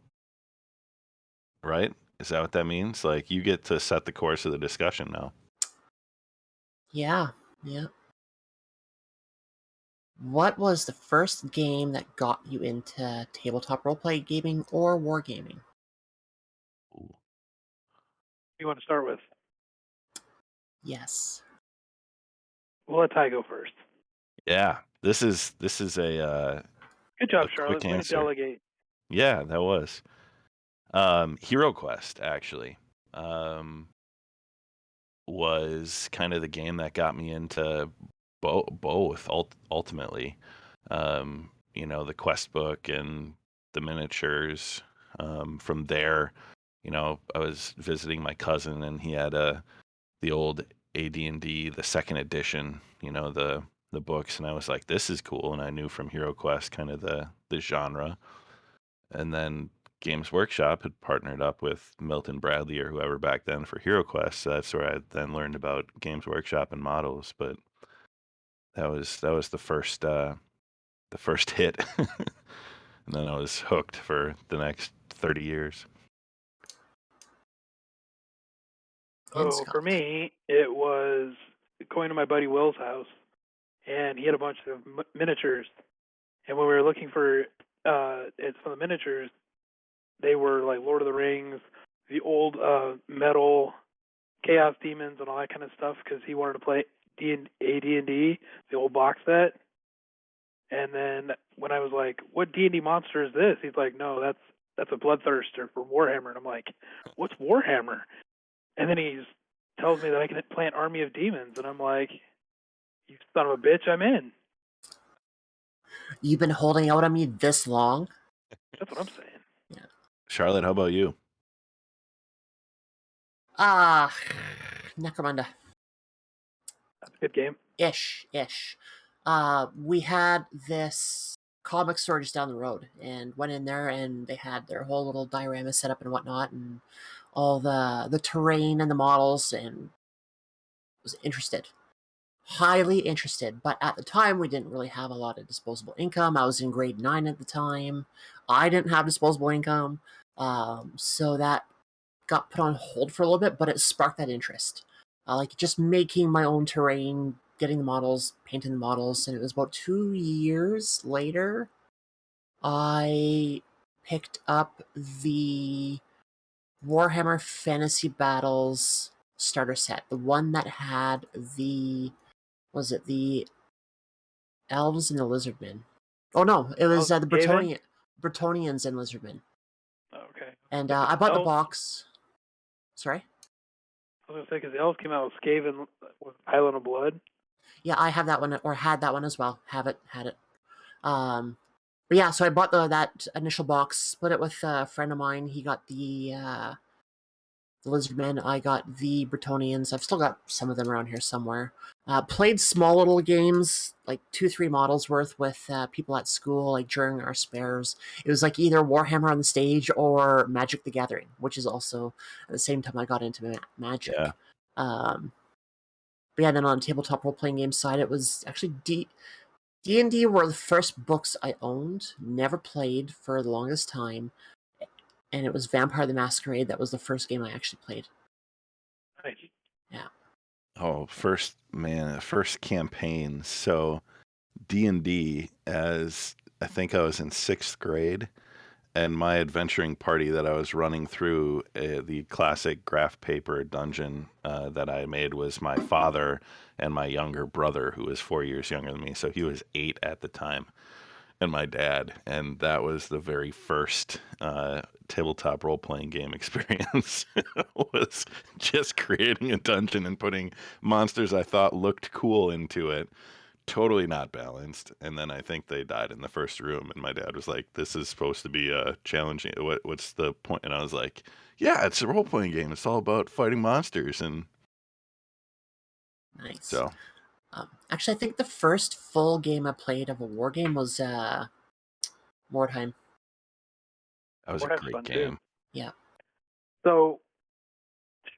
right? Is that what that means? Like you get to set the course of the discussion now. Yeah. What was the first game that got you into tabletop roleplay gaming or wargaming? What do you want to start with? Yes. We'll let Ty go first. Yeah, this is a good job, Charlotte. Way to delegate. Yeah, that was Hero Quest actually. Was kind of the game that got me into both ultimately. the quest book and the miniatures. From there, I was visiting my cousin, and he had the old AD&D, the second edition, the books, and I was like, this is cool. And I knew from HeroQuest kind of the genre. And then Games Workshop had partnered up with Milton Bradley or whoever back then for HeroQuest. So that's where I then learned about Games Workshop and models. But that was the first hit. And then I was hooked for the next 30 years. So for me, it was going to my buddy Will's house, and he had a bunch of miniatures. And when we were looking for some of the miniatures, they were like Lord of the Rings, the old metal Chaos Demons, and all that kind of stuff, because he wanted to play AD&D, the old box set. And then when I was like, "What D&D monster is this?" He's like, "No, that's a Bloodthirster from Warhammer." And I'm like, "What's Warhammer?" And then he tells me that I can play an army of demons, and I'm like, "You son of a bitch, I'm in." You've been holding out on me this long? That's what I'm saying. Yeah. Charlotte, how about you? Necromunda. That's a good game. Ish. We had this comic store just down the road, and went in there, and they had their whole little diorama set up and whatnot, and all the terrain and the models, and was interested. Highly interested, but at the time we didn't really have a lot of disposable income. I was in grade 9 at the time. I didn't have disposable income, so that got put on hold for a little bit, but it sparked that interest. Like just making my own terrain, getting the models, painting the models, and it was about 2 years later I picked up the Warhammer Fantasy Battles starter set, the one that had the elves and the lizardmen? Oh no, it was the Bretonnians and lizardmen. Okay. And I bought the box. Sorry? I was going to say, because the elves came out with Skaven with Island of Blood. Yeah, I have that one, or had that one as well. Had it. But yeah, so I bought that initial box, split it with a friend of mine. He got the Lizardmen. I got the Bretonnians. I've still got some of them around here somewhere. Played small little games, like 2-3 models worth with people at school, like during our spares. It was like either Warhammer on the stage or Magic the Gathering, which is also at the same time I got into Magic. Yeah. But yeah, then on the tabletop role-playing game side, it was actually D&D were the first books I owned, never played for the longest time, and it was Vampire the Masquerade. That was the first game I actually played. Nice. Yeah. Oh, first campaign. So D&D, as I think I was in 6th grade, and my adventuring party that I was running through the classic graph paper dungeon that I made was my father and my younger brother, who was 4 years younger than me. So he was 8 at the time, and my dad. And that was the very first tabletop role-playing game experience. Was just creating a dungeon and putting monsters I thought looked cool into it. Totally not balanced. And then I think they died in the first room, and my dad was like, "This is supposed to be challenging. What's the point?" And I was like, "Yeah, it's a role-playing game. It's all about fighting monsters." And Nice. so actually, I think the first full game I played of a war game was Mordheim. that was a Mordheim's great fun, too. game. Yeah. So,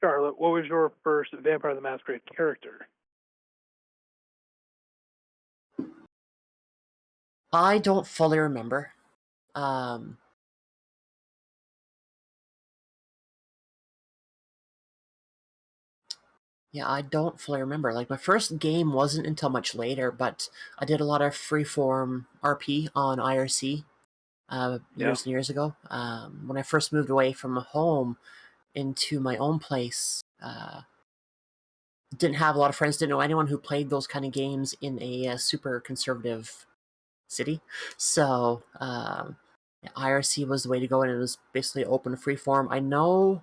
Charlotte, what was your first Vampire the Masquerade character? I don't fully remember. Yeah, I don't fully remember. Like, my first game wasn't until much later, but I did a lot of freeform RP on IRC years and years ago. When I first moved away from home into my own place, didn't have a lot of friends, didn't know anyone who played those kind of games in a super conservative city. So IRC was the way to go, and it was basically open freeform. I know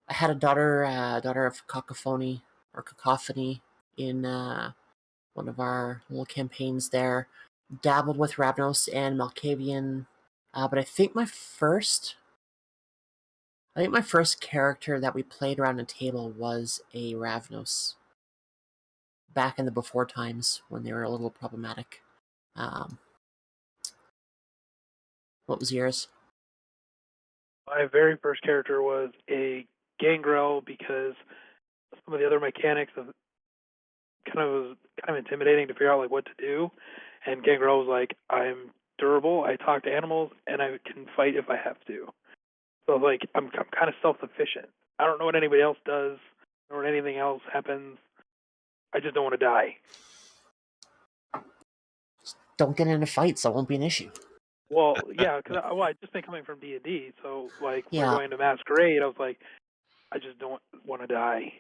I had a daughter of Cacophony in one of our little campaigns there, dabbled with Ravnos and Malkavian, but I think my first character that we played around the table was a Ravnos back in the before times when they were a little problematic. What was yours? My very first character was a Gangrel because some of the other mechanics of was kind of intimidating to figure out like what to do. And Gangrel was like, I'm durable, I talk to animals, and I can fight if I have to. So like I'm kind of self-sufficient. I don't know what anybody else does or when anything else happens. I just don't want to die. Don't get into fights, so it won't be an issue. Well, yeah, because I just think coming from D&D, so like when Yeah. going to Masquerade, I was like, I just don't want to die.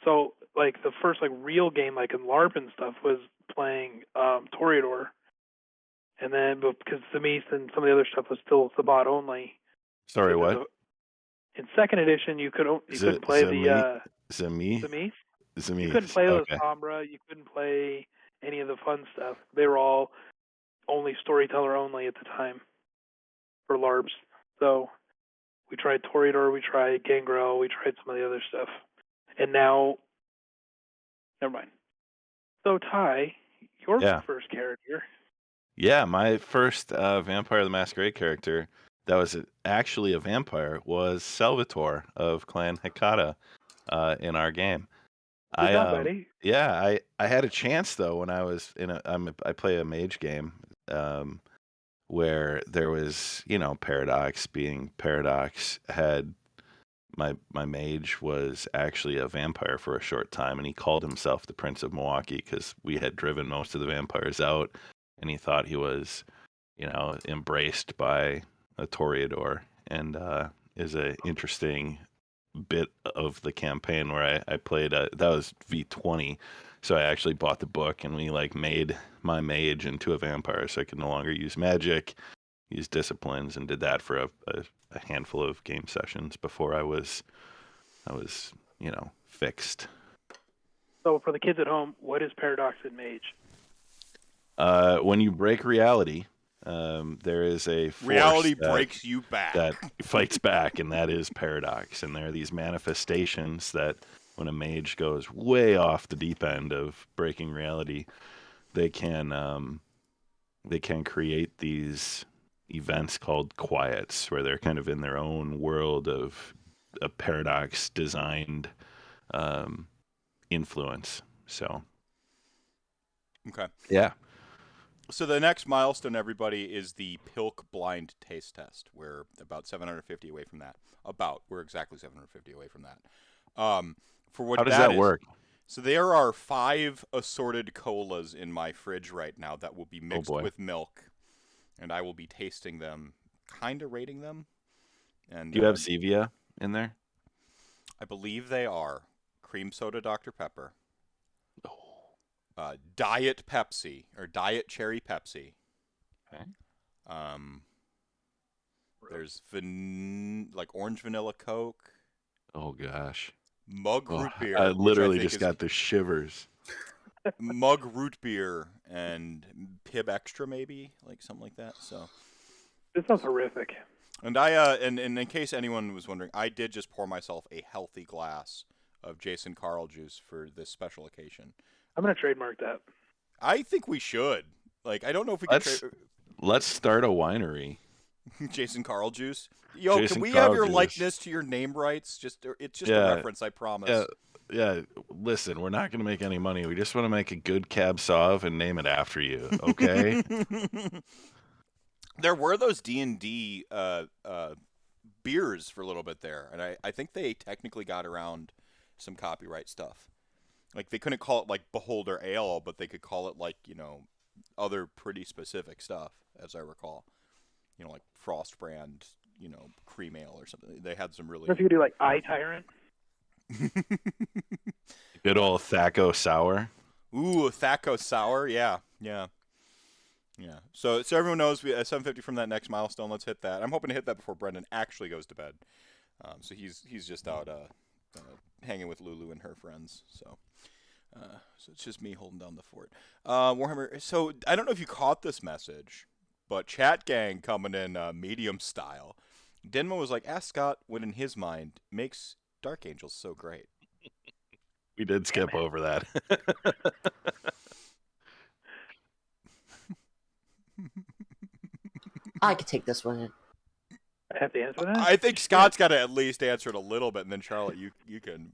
So like the first like real game like in LARP and stuff was playing Toreador, and then because Tzimisce and some of the other stuff was still Sabbat only. Sorry, what? In second edition, you couldn't play the Tzimisce. You couldn't play the Sombra. You couldn't play any of the fun stuff. They were all only storyteller only at the time for LARPs. So we tried Toreador, we tried Gangrel, we tried some of the other stuff. And now, never mind. So Ty, your first character. Yeah, my first Vampire the Masquerade character that was actually a vampire was Salvatore of Clan Hecata in our game. Good job, buddy. Yeah, I had a chance though when I was I play a mage game where there was, Paradox being Paradox had my mage was actually a vampire for a short time, and he called himself the Prince of Milwaukee because we had driven most of the vampires out, and he thought he was, embraced by a Toreador, and is a interesting bit of the campaign where I played that was V20, so I actually bought the book and we made my mage into a vampire so I could no longer use magic, use disciplines, and did that for a handful of game sessions before I was fixed. So for the kids at home, what is Paradox in Mage? When you break reality, there is a force reality breaks you back that fights back, and that is Paradox. And there are these manifestations that when a mage goes way off the deep end of breaking reality, they can create these events called quiets where they're kind of in their own world of a Paradox designed influence. So okay, yeah. So the next milestone, everybody, is the Pilk blind taste test. We're about 750 away from that. We're exactly 750 away from that. For what How does that work? So there are 5 assorted colas in my fridge right now that will be mixed with milk, and I will be tasting them, kind of rating them. And do you have Zevia in there? I believe they are. Cream soda Dr. Pepper. Diet Pepsi or Diet Cherry Pepsi. Okay. There's orange vanilla Coke. Oh gosh. Mug root beer. I literally just got the shivers. Mug root beer and Pib Extra, maybe something like that. So this sounds horrific. And and in case anyone was wondering, I did just pour myself a healthy glass of Jason Carl juice for this special occasion. I'm gonna trademark that. I think we should. I don't know if we can. Let's start a winery. Jason Carl juice. Yo, Jason can we Carl have your juice. likeness to your name rights? It's just a reference, I promise. Yeah. Listen, we're not gonna make any money. We just want to make a good Cab Sauv and name it after you. Okay. There were those D&D beers for a little bit there, and I think they technically got around some copyright stuff. They couldn't call it Beholder Ale, but they could call it other pretty specific stuff, as I recall. Frost brand, cream ale or something. They had some really. What if you could do Eye Tyrant? Good old Thaco Sour. Ooh, Thaco Sour, yeah. So everyone knows we 750 from that next milestone. Let's hit that. I'm hoping to hit that before Brendan actually goes to bed. So he's just out hanging with Lulu and her friends. So So it's just me holding down the fort. Warhammer. So I don't know if you caught this message, but Chat Gang coming in medium style. Denma was like, ask Scott what in his mind makes Dark Angels so great. We did skip over that. I could take this one in. I have to answer that? I think Scott's got to at least answer it a little bit, and then Charlotte, you can,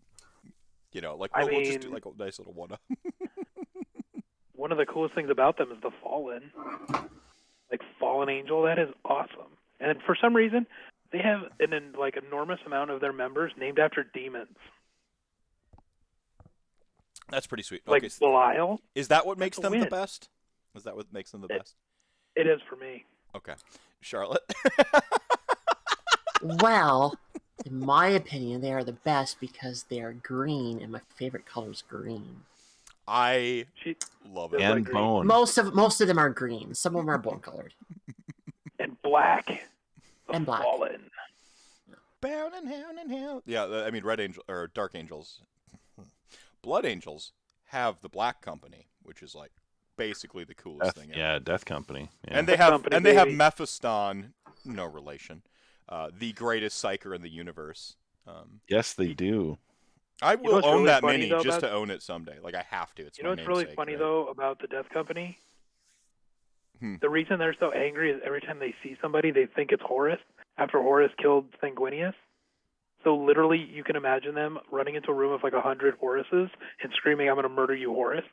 like we'll just do like a nice little one-up. One of the coolest things about them is the Fallen. Like Fallen Angel, that is awesome. And for some reason, they have an enormous amount of their members named after demons. That's pretty sweet. Like okay, Belial. Is that what makes That's a them the win. best? Is that what makes them the best? It is for me. Okay, Charlotte. Well, in my opinion, they are the best because they are green, and my favorite color is green. I She love does it. And like green. bone. Most of them are green. Some of them are bone colored. And black. The And black. Fallen. Bound and hound and hell. Yeah, I mean, Red Angel or Dark Angels, Blood Angels have the Black Company, which is like basically the coolest thing ever. Yeah, Death Company. Yeah. And they have Mephiston, no relation, the greatest psyker in the universe. Yes, they do. I will what's own really that funny, mini though, just about- to own it someday. Like I have to. It's You know my what's really namesake, funny, right? though, about the Death Company? Hmm. The reason they're so angry is every time they see somebody, they think it's Horus, after Horus killed Sanguinius. So literally, you can imagine them running into a room of like 100 Horuses and screaming, I'm going to murder you, Horus.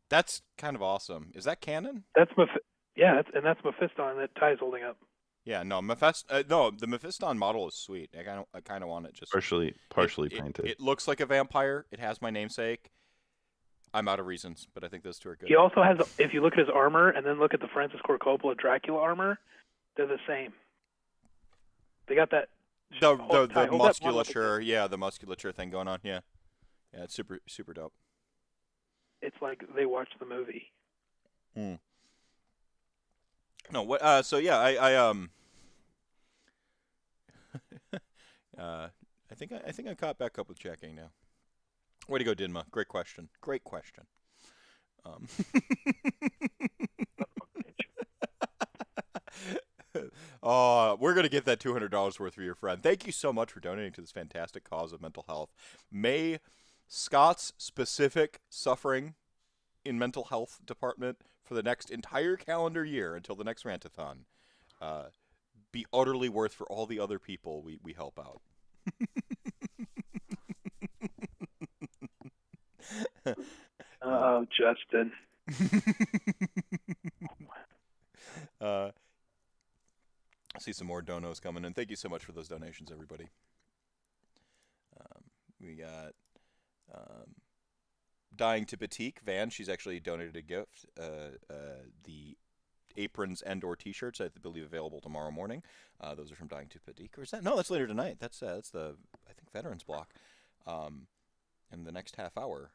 That's kind of awesome. Is that canon? That's that's Mephisto that Ty's holding up. Yeah, no, the Mephiston model is sweet. I kind of want it just Partially painted. It looks like a vampire. It has my namesake. I'm out of reasons, but I think those two are good. He also has, if you look at his armor and then look at the Francis Ford Coppola Dracula armor, they're the same. They got that. The Ty, hold that one up musculature, yeah, the musculature thing going on, yeah, it's super super dope. It's like they watched the movie. No, what? So yeah, I think I caught back up with checking now. Way to go, Dinma. Great question. Great question. We're gonna get that $200 worth for your friend. Thank you so much for donating to this fantastic cause of mental health. May Scott's specific suffering in mental health department for the next entire calendar year until the next Rantathon be utterly worth for all the other people we help out. Oh, Justin. I see some more donos coming in. Thank you so much for those donations, everybody. We got Dying to Batik Van. She's actually donated a gift. The aprons and or t-shirts, I believe, available tomorrow morning. Those are from Dying to Batik. Or is that? No, that's later tonight. That's the, I think, Veterans Block. In the next half hour.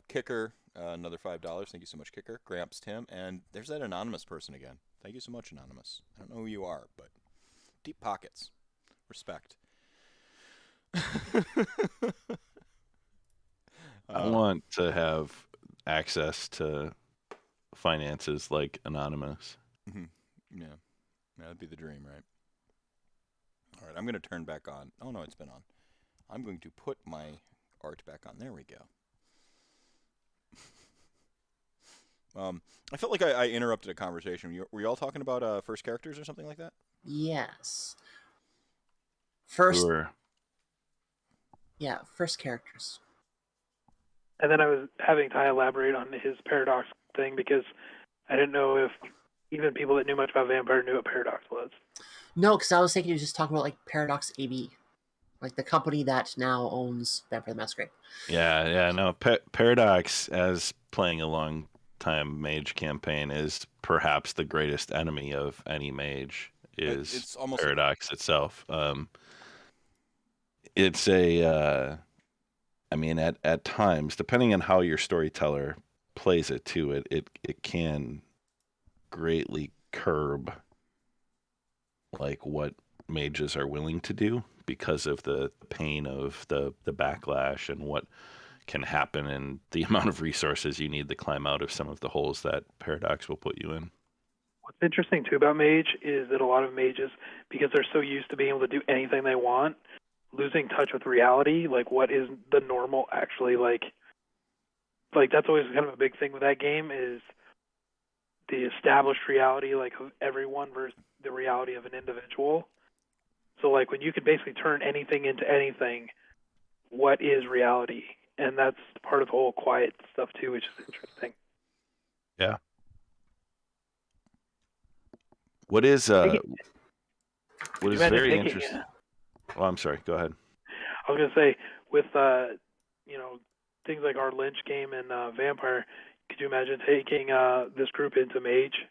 Kicker, another $5. Thank you so much, Kicker. Gramps, Tim, and there's that anonymous person again. Thank you so much, Anonymous. I don't know who you are, but deep pockets. Respect. I want to have access to finances like Anonymous. Mm-hmm. Yeah, that'd be the dream, right? All right, I'm going to turn back on. Oh, no, it's been on. I'm going to put my art back on. There we go. I felt like I interrupted a conversation. Were you all talking about first characters or something like that? Yes. First, Sure. yeah, first characters. And then I was having Ty elaborate on his paradox thing because I didn't know if even people that knew much about Vampire knew what paradox was. No, because I was thinking he was just talking about like Paradox AB, like the company that now owns Vampire the Masquerade. Yeah, no. Paradox, as playing a long time mage campaign, is perhaps the greatest enemy of any mage. Is It's almost Paradox itself. It's a. I mean, at times, depending on how your storyteller plays it to it, it can greatly curb like what mages are willing to do because of the pain of the backlash and what can happen and the amount of resources you need to climb out of some of the holes that Paradox will put you in. What's interesting too about Mage is that a lot of mages, because they're so used to being able to do anything they want, losing touch with reality, like what is the normal actually like that's always kind of a big thing with that game is the established reality like of everyone versus the reality of an individual. So like when you could basically turn anything into anything, what is reality? And that's part of the whole quiet stuff too, which is interesting. Yeah. What is very interesting? Well, I'm sorry. Go ahead. I was gonna say with things like our Lynch game and Vampire, could you imagine taking this group into Mage?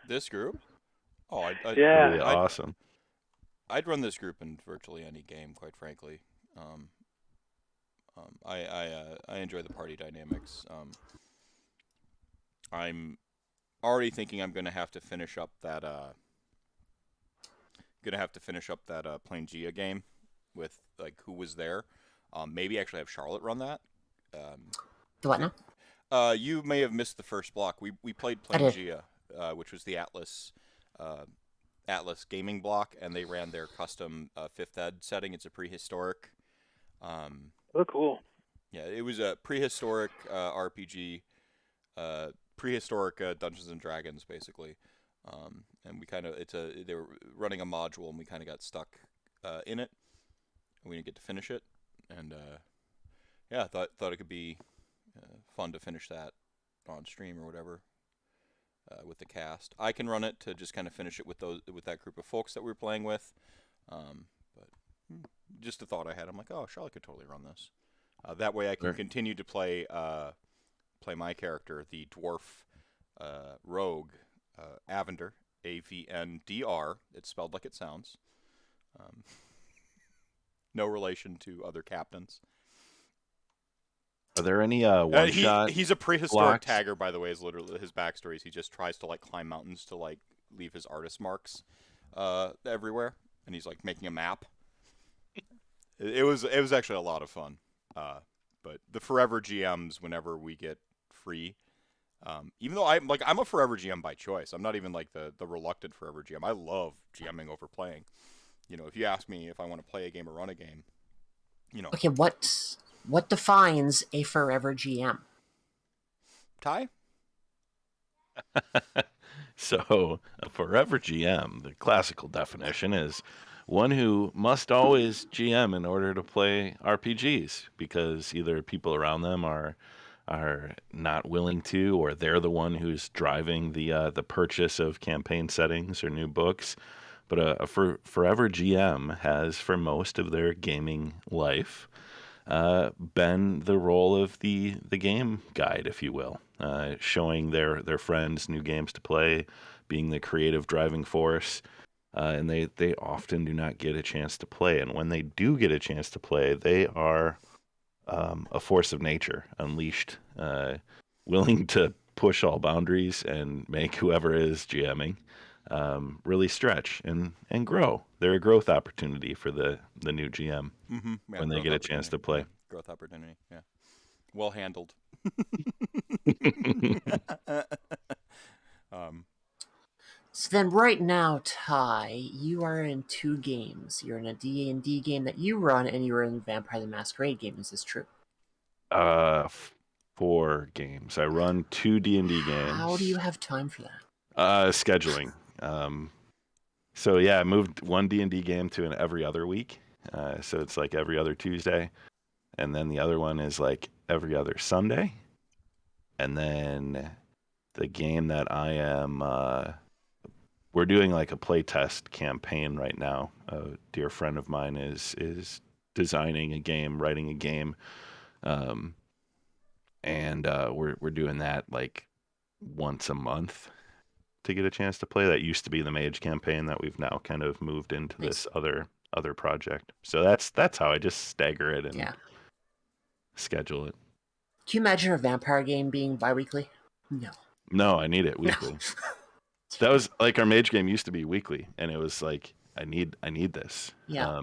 This group? Oh, yeah, really awesome. I'd run this group in virtually any game, quite frankly. I enjoy the party dynamics. I'm already thinking I'm gonna have to finish up that Plain Gia game with like Who Was There. Maybe actually have Charlotte run that. The what now? You may have missed the first block. We played Plain Gia, which was the Atlas gaming block, and they ran their custom 5th ed setting. It's a prehistoric. Oh, cool. Yeah, it was a prehistoric RPG, prehistoric Dungeons and Dragons, basically. And we kind of they were running a module, and we kind of got stuck in it, and we didn't get to finish it. And yeah, thought it could be fun to finish that on stream or whatever with the cast. I can run it to just kind of finish it with that group of folks that we were playing with. But just a thought I had. I'm like, oh, Charlotte could totally run this. That way I can continue to play my character, the dwarf rogue Avender, Avndr. It's spelled like it sounds. No relation to other captains. Are there any one-shot He's a prehistoric blocks? tagger, by the way, is literally his backstory. He just tries to like climb mountains to like leave his artist marks everywhere, and he's like making a map. It was actually a lot of fun. But the forever GMs, whenever we get free, even though I'm a forever GM by choice. I'm not even like the reluctant forever GM. I love GMing over playing. You know, if you ask me if I want to play a game or run a game, you know. Okay, what defines a forever GM? Ty? So, a forever GM, the classical definition is one who must always GM in order to play RPGs because either people around them are not willing to, or they're the one who's driving the purchase of campaign settings or new books. But a forever GM has, for most of their gaming life, been the role of the game guide, if you will, showing their friends new games to play, being the creative driving force, and they often do not get a chance to play. And when they do get a chance to play, they are a force of nature, unleashed, willing to push all boundaries and make whoever is GMing really stretch and grow. They're a growth opportunity for the new GM when they get a chance to play. Yeah. Growth opportunity, yeah. Well handled. So then right now, Ty, you are in 2 games. You're in a D&D game that you run, and you're in Vampire the Masquerade game. Is this true? 4 games. I run 2 D&D games. How do you have time for that? Scheduling. So yeah, I moved one D&D game to an every other week. So it's like every other Tuesday. And then the other one is like every other Sunday. And then the game that I am, we're doing like a playtest campaign right now. A dear friend of mine is designing a game, writing a game. And we're doing that like once a month to get a chance to play. That used to be the Mage campaign that we've now kind of moved into this other project. So that's how I just stagger it and schedule it. Can you imagine a vampire game being bi-weekly? No, I need it weekly. That was like our Mage game used to be weekly, and it was like I need this. Yeah.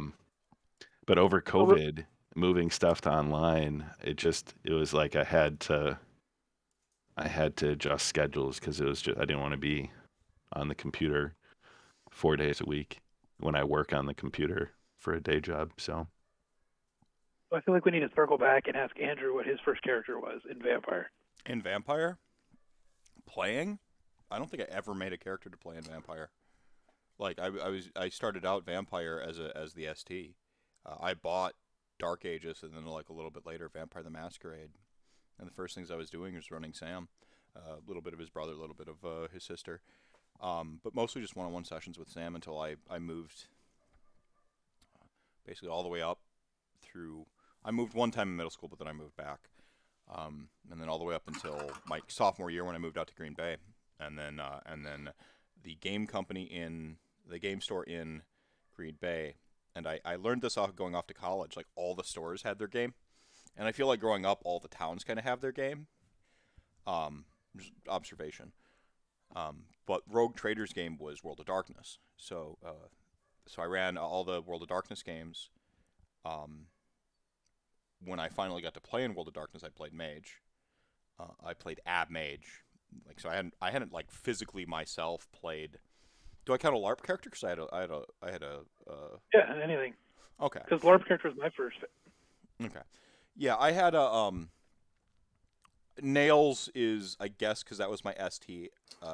But over COVID, moving stuff to online, it was like I had to adjust schedules because it was just I didn't want to be on the computer 4 days a week when I work on the computer for a day job. So I feel like we need to circle back and ask Andrew what his first character was in Vampire. In Vampire, playing, I don't think I ever made a character to play in Vampire. Like I started out Vampire as the ST. I bought Dark Ages, and then like a little bit later Vampire the Masquerade. And the first things I was doing was running Sam, a little bit of his brother, a little bit of his sister, but mostly just one-on-one sessions with Sam until I moved basically all the way up through. I moved one time in middle school, but then I moved back, and then all the way up until my sophomore year when I moved out to Green Bay, and then the game company in the game store in Green Bay, and I learned this off going off to college. Like all the stores had their game, and I feel like growing up, all the towns kind of have their game. Just observation. But Rogue Trader's game was World of Darkness, so I ran all the World of Darkness games. When I finally got to play in World of Darkness, I played Mage. I played Ab Mage. Like so, I hadn't like physically myself played. Do I count a LARP character? Because I had a. Yeah, anything. Okay. Because LARP character was my first. Okay. Yeah, I had a Nails is I guess because that was my ST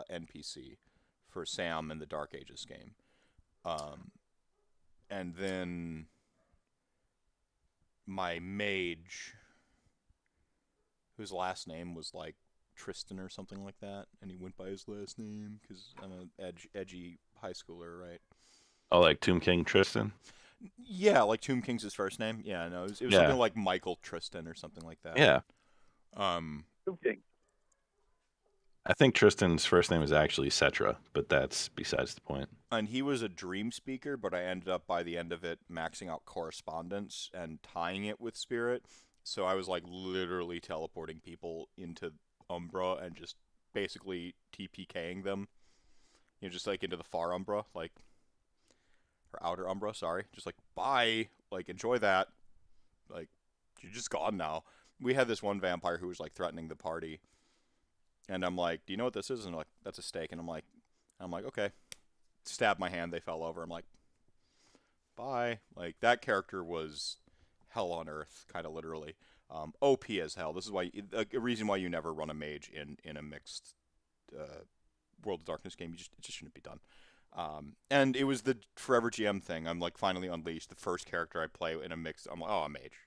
NPC for Sam in the Dark Ages game, and then my mage, whose last name was like Tristan or something like that, and he went by his last name because I'm an edgy high schooler, right? oh, like Tomb King Tristan. Yeah, like Tomb King's his first name. Yeah, no, it was Yeah. something like Michael Tristan or something like that. Yeah, Okay. I think Tristan's first name is actually Cetra, but that's besides the point. And he was a dream speaker, but I ended up by the end of it maxing out correspondence and tying it with spirit. So I was like literally teleporting people into Umbra and just basically TPKing them. You know, just like into the far Umbra, like or outer Umbra, sorry. Just like bye, like enjoy that. Like you're just gone now. We had this one vampire who was like threatening the party. And I'm like, do you know what this is? And they're like, that's a steak. And I'm like, okay. Stab my hand. They fell over. I'm like, bye. Like that character was hell on earth, kind of literally. OP as hell. This is why a reason why you never run a mage in a mixed World of Darkness game. It just shouldn't be done. And it was the Forever GM thing. I'm like finally unleashed. The first character I play in a mixed. I'm like, oh, a mage.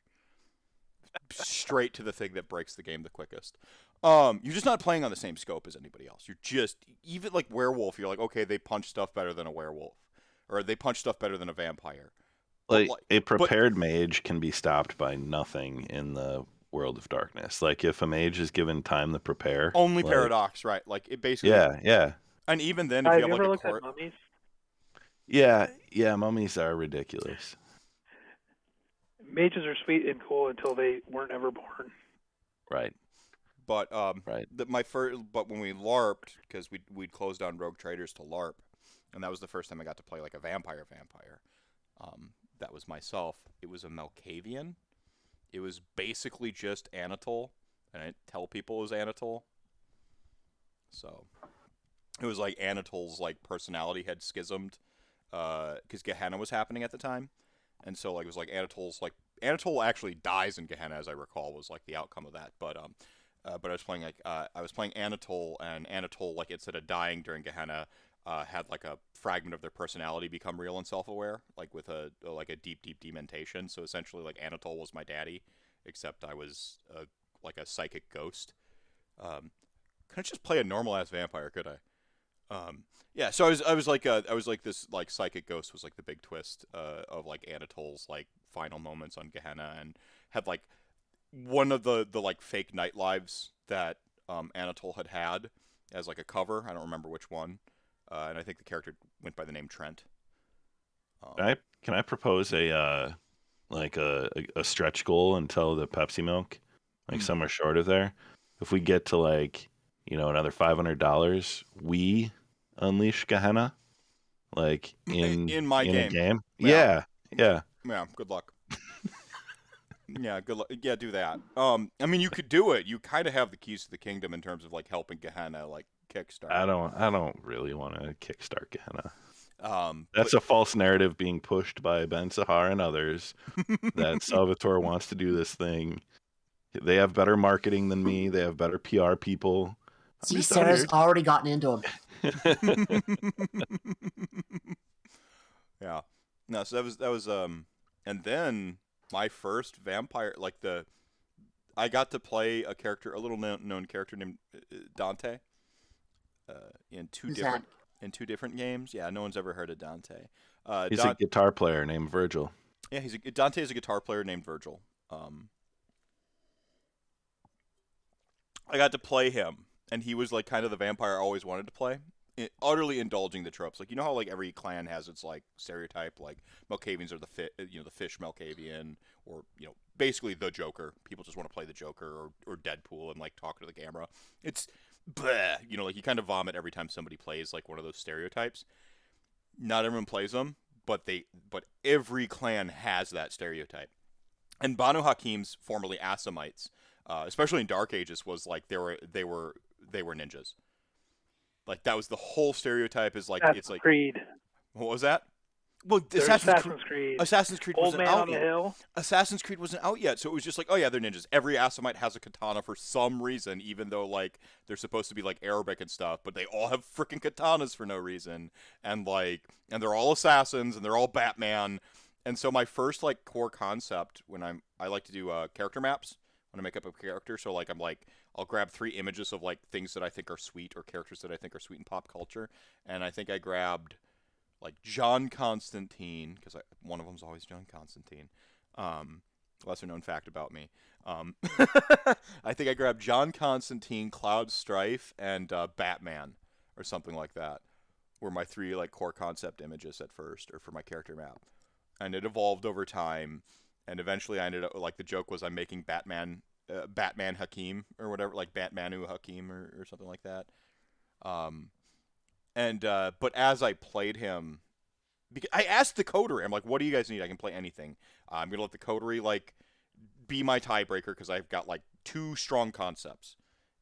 Straight to the thing that breaks the game the quickest. You're just not playing on the same scope as anybody else. You're just even like werewolf. You're like, okay, they punch stuff better than a werewolf, or they punch stuff better than a vampire. Like a prepared mage can be stopped by nothing in the World of Darkness. Like if a mage is given time to prepare, only like, paradox, right? Like it basically. Yeah. And even then, if Have you you have ever like looked at mummies? Yeah, mummies are ridiculous. Mages are sweet and cool until they weren't ever born. Right. But Right. but when we LARPed, because we'd closed down Rogue Traders to LARP, and that was the first time I got to play like a vampire. That was myself. It was a Malkavian. It was basically just Anatole, and I didn't tell people it was Anatole. So it was like Anatole's like personality had schismed, because Gehenna was happening at the time, and so like it was like Anatole actually dies in Gehenna, as I recall, was like the outcome of that. But I was playing Anatole, and Anatole, like instead of dying during Gehenna, had like a fragment of their personality become real and self-aware, like with a deep dementation. So essentially, like Anatole was my daddy, except I was like a psychic ghost. Couldn't just play a normal ass vampire, could I? Yeah. So I was like this like psychic ghost was like the big twist of like Anatole's like final moments on Gehenna, and had like one of the like fake night lives that Anatole had as like a cover. I don't remember which one. And I think the character went by the name Trent. Can I propose a stretch goal until the Pepsi milk, like somewhere short of there? If we get to like another $500, we unleash Gehenna, in my a game. game. Yeah. Yeah. Yeah. Good luck. Yeah, good luck. Yeah, do that. I mean, you could do it. You kind of have the keys to the kingdom in terms of like helping Gehenna like kickstart. I don't really want to kickstart Gehenna. But That's a false narrative being pushed by Ben Sahar and others that Salvatore wants to do this thing. They have better marketing than me. They have better PR people. See, Sarah's already gotten into him. Yeah. No, so that was and then my first vampire I got to play a character, a little known character named Dante in two different games. Yeah, no one's ever heard of Dante. He's a guitar player named Virgil. Yeah, Dante is a guitar player named Virgil. I got to play him, and he was like kind of the vampire I always wanted to play. Utterly indulging the tropes, like you know how like every clan has its like stereotype, like Melkavians are the the fish Melkavian, or basically the Joker. People just want to play the Joker or Deadpool and like talk to the camera. It's bleh, like you kind of vomit every time somebody plays like one of those stereotypes. Not everyone plays them, but every clan has that stereotype. And Banu Hakim's, formerly Assamites, especially in Dark Ages, was like they were ninjas. Like that was the whole stereotype. Is like it's like Creed. What was that? Well, Assassin's Creed. Assassin's Creed Old wasn't Man out on the yet. Hill. Assassin's Creed wasn't out yet, so it was just like, oh yeah, they're ninjas. Every Assamite has a katana for some reason, even though like they're supposed to be like Arabic and stuff, but they all have freaking katanas for no reason, and they're all assassins and they're all Batman. And so my first like core concept when I like to do character maps when I make up a character. So like I'll grab 3 images of like things that I think are sweet or characters that I think are sweet in pop culture, and I think I grabbed like John Constantine, because one of them's always John Constantine. Lesser known fact about me. I think I grabbed John Constantine, Cloud Strife, and Batman, or something like that, were my 3 like core concept images at first, or for my character map, and it evolved over time, and eventually I ended up like the joke was I'm making Batman Hakim or whatever, like Batmanu Hakim or something like that. But as I played him, because I asked the coterie, I'm like, what do you guys need? I can play anything. I'm going to let the coterie like be my tiebreaker because I've got like 2 strong concepts.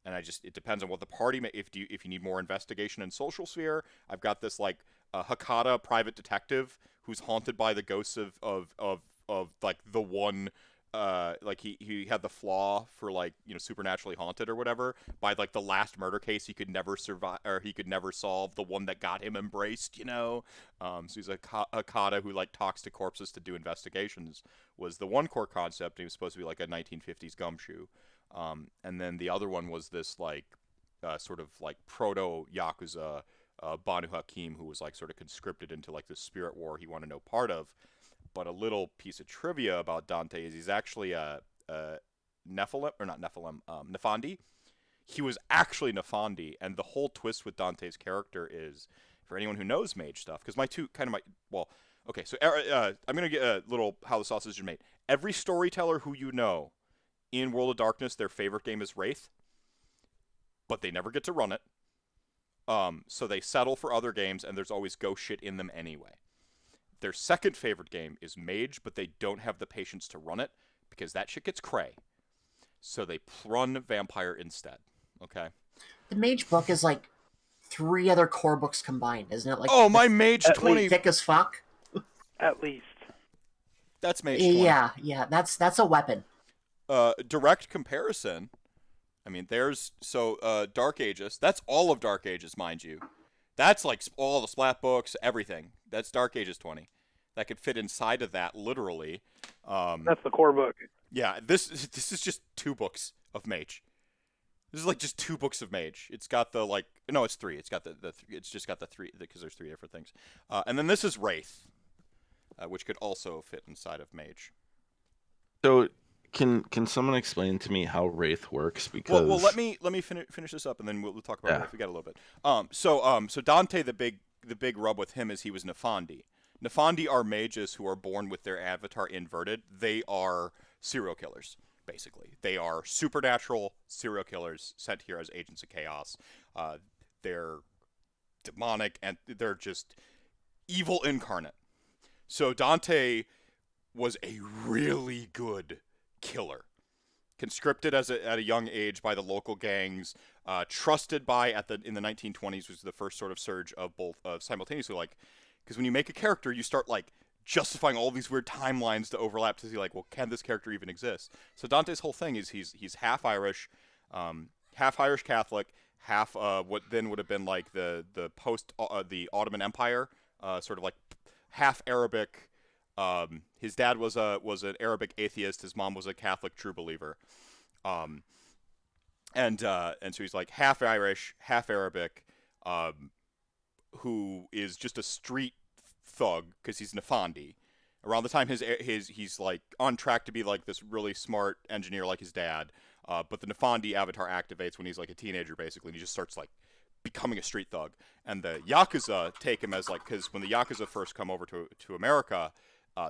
And it depends on what the party, if you need more investigation in social sphere, I've got this like Hakata private detective who's haunted by the ghosts of like the one, like he had the flaw for like supernaturally haunted or whatever by like the last murder case he could never survive or he could never solve, the one that got him embraced. So he's a Hakata who like talks to corpses to do investigations, was the one core concept. He was supposed to be like a 1950s gumshoe, and then the other one was this like sort of like proto Yakuza Banu Hakim, who was like sort of conscripted into like the spirit war he wanted no part of. But a little piece of trivia about Dante is he's actually a Nephilim, or not Nephilim, Nephandi. He was actually Nephandi, and the whole twist with Dante's character is, for anyone who knows mage stuff, because okay, so I'm going to get a little how the sausage is made. Every storyteller who you know in World of Darkness, their favorite game is Wraith, but they never get to run it. So they settle for other games, and there's always ghost shit in them anyway. Their second favorite game is Mage, but they don't have the patience to run it because that shit gets cray. So they run Vampire instead. Okay. The Mage book is like 3 other core books combined, isn't it? Like my Mage 20 thick as fuck. At least. That's Mage 20. Yeah. That's a weapon. Direct comparison. I mean, there's Dark Ages. That's all of Dark Ages, mind you. That's like all the splat books, everything. That's Dark Ages 20. That could fit inside of that, literally. That's the core book. Yeah, this is just 2 books of Mage. This is like just 2 books of Mage. It's got the like, no, it's 3. It's got it's just got the 3 because there's 3 different things. And then this is Wraith, which could also fit inside of Mage. So can someone explain to me how Wraith works? Because well let me finish this up, and then we'll talk about Wraith. We got a little bit. So Dante, the big rub with him is he was Nephandi. Nephandi are mages who are born with their avatar inverted. They are serial killers, basically. They are supernatural serial killers sent here as agents of chaos. They're demonic, and they're just evil incarnate. So Dante was a really good killer. Conscripted at a young age by the local gangs, trusted by in the 1920s was the first sort of surge of both simultaneously, like, because when you make a character, you start like justifying all these weird timelines to overlap to see like, well, can this character even exist? So Dante's whole thing is he's half Irish, half Irish Catholic, half what then would have been like the post the Ottoman Empire, sort of like half Arabic. His dad was an Arabic atheist. His mom was a Catholic true believer. And so he's like half Irish, half Arabic, who is just a street thug because he's Nefandi. Around the time he's like on track to be like this really smart engineer like his dad, but the Nefandi avatar activates when he's like a teenager basically, and he just starts like becoming a street thug. And the Yakuza take him as like, because when the Yakuza first come over to America,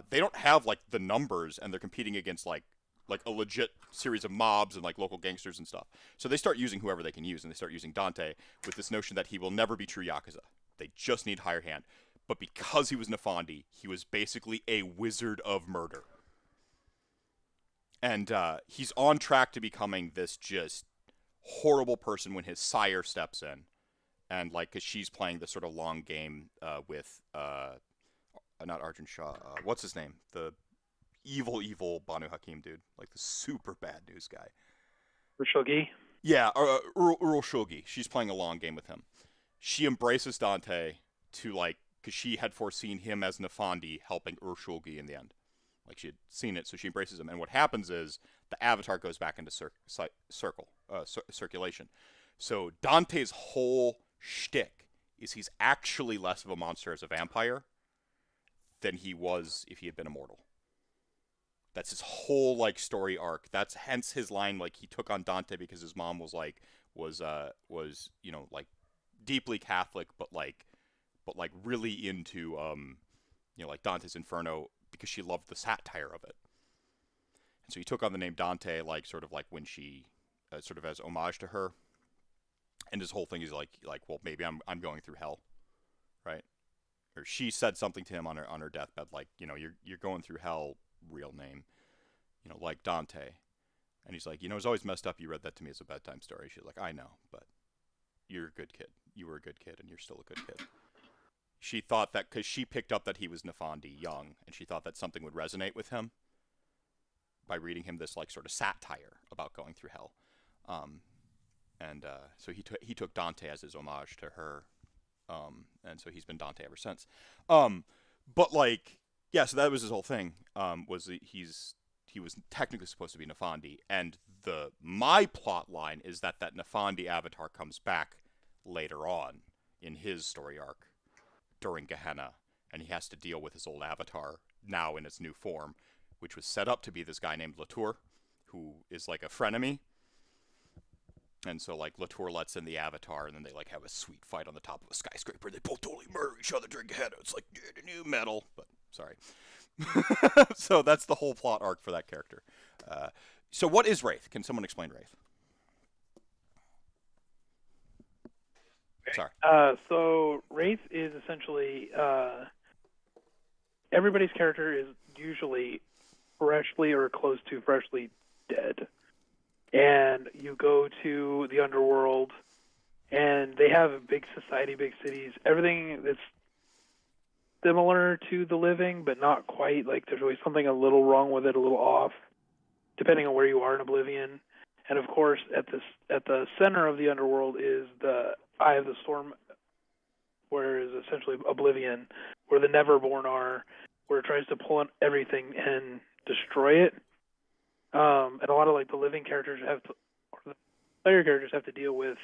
they don't have like the numbers, and they're competing against like a legit series of mobs and like local gangsters and stuff. So they start using whoever they can use, and they start using Dante with this notion that he will never be true Yakuza. They just need higher hand. But because he was Nefandi, he was basically a wizard of murder. And he's on track to becoming this just horrible person when his sire steps in. And like, because she's playing this sort of long game with, not Arjun Shah, what's his name? The evil Banu Hakim dude. Like the super bad news guy. Rushogi? Yeah, Uroshogi. She's playing a long game with him. She embraces Dante to like, because she had foreseen him as Nefandi helping Uroshogi in the end. Like she had seen it, so she embraces him. And what happens is the avatar goes back into circulation. So Dante's whole shtick is he's actually less of a monster as a vampire than he was if he had been immortal. That's his whole like story arc. That's hence his line, like he took on Dante because his mom was you know, like deeply Catholic, but really into you know, like Dante's Inferno because she loved the satire of it. And so he took on the name Dante, like sort of like when she sort of as homage to her. And his whole thing is like well, maybe I'm going through hell, right? Or she said something to him on her deathbed, like, you know, you're going through hell, real name, you know, like Dante. And he's like, you know, it's always messed up you read that to me as a bedtime story. She's like, I know, but you're a good kid. You were a good kid, and you're still a good kid. She thought that because she picked up that he was Nefandi young, and she thought that something would resonate with him by reading him this like sort of satire about going through hell. So he took Dante as his homage to her, and so he's been Dante ever since. But like, yeah, so that was his whole thing. He was technically supposed to be Nefandi, and my plot line is that Nefandi avatar comes back later on in his story arc during Gehenna, and he has to deal with his old avatar now in its new form, which was set up to be this guy named Latour, who is like a frenemy. And so like Latour lets in the avatar, and then they like have a sweet fight on the top of a skyscraper. They both totally murder each other during Gehenna. It's like new metal, but sorry. So that's the whole plot arc for that character. So what is Wraith? Can someone explain Wraith? Sorry. So Wraith is essentially everybody's character is usually freshly or close to freshly dead. And you go to the Underworld, and they have a big society, big cities, everything that's similar to the living, but not quite. Like there's always something a little wrong with it, a little off, depending on where you are in Oblivion. And of course, at the center of the Underworld is the Eye of the Storm, where is essentially Oblivion, where the Neverborn are, where it tries to pull on everything and destroy it. And a lot of like the living characters or the player characters have to deal with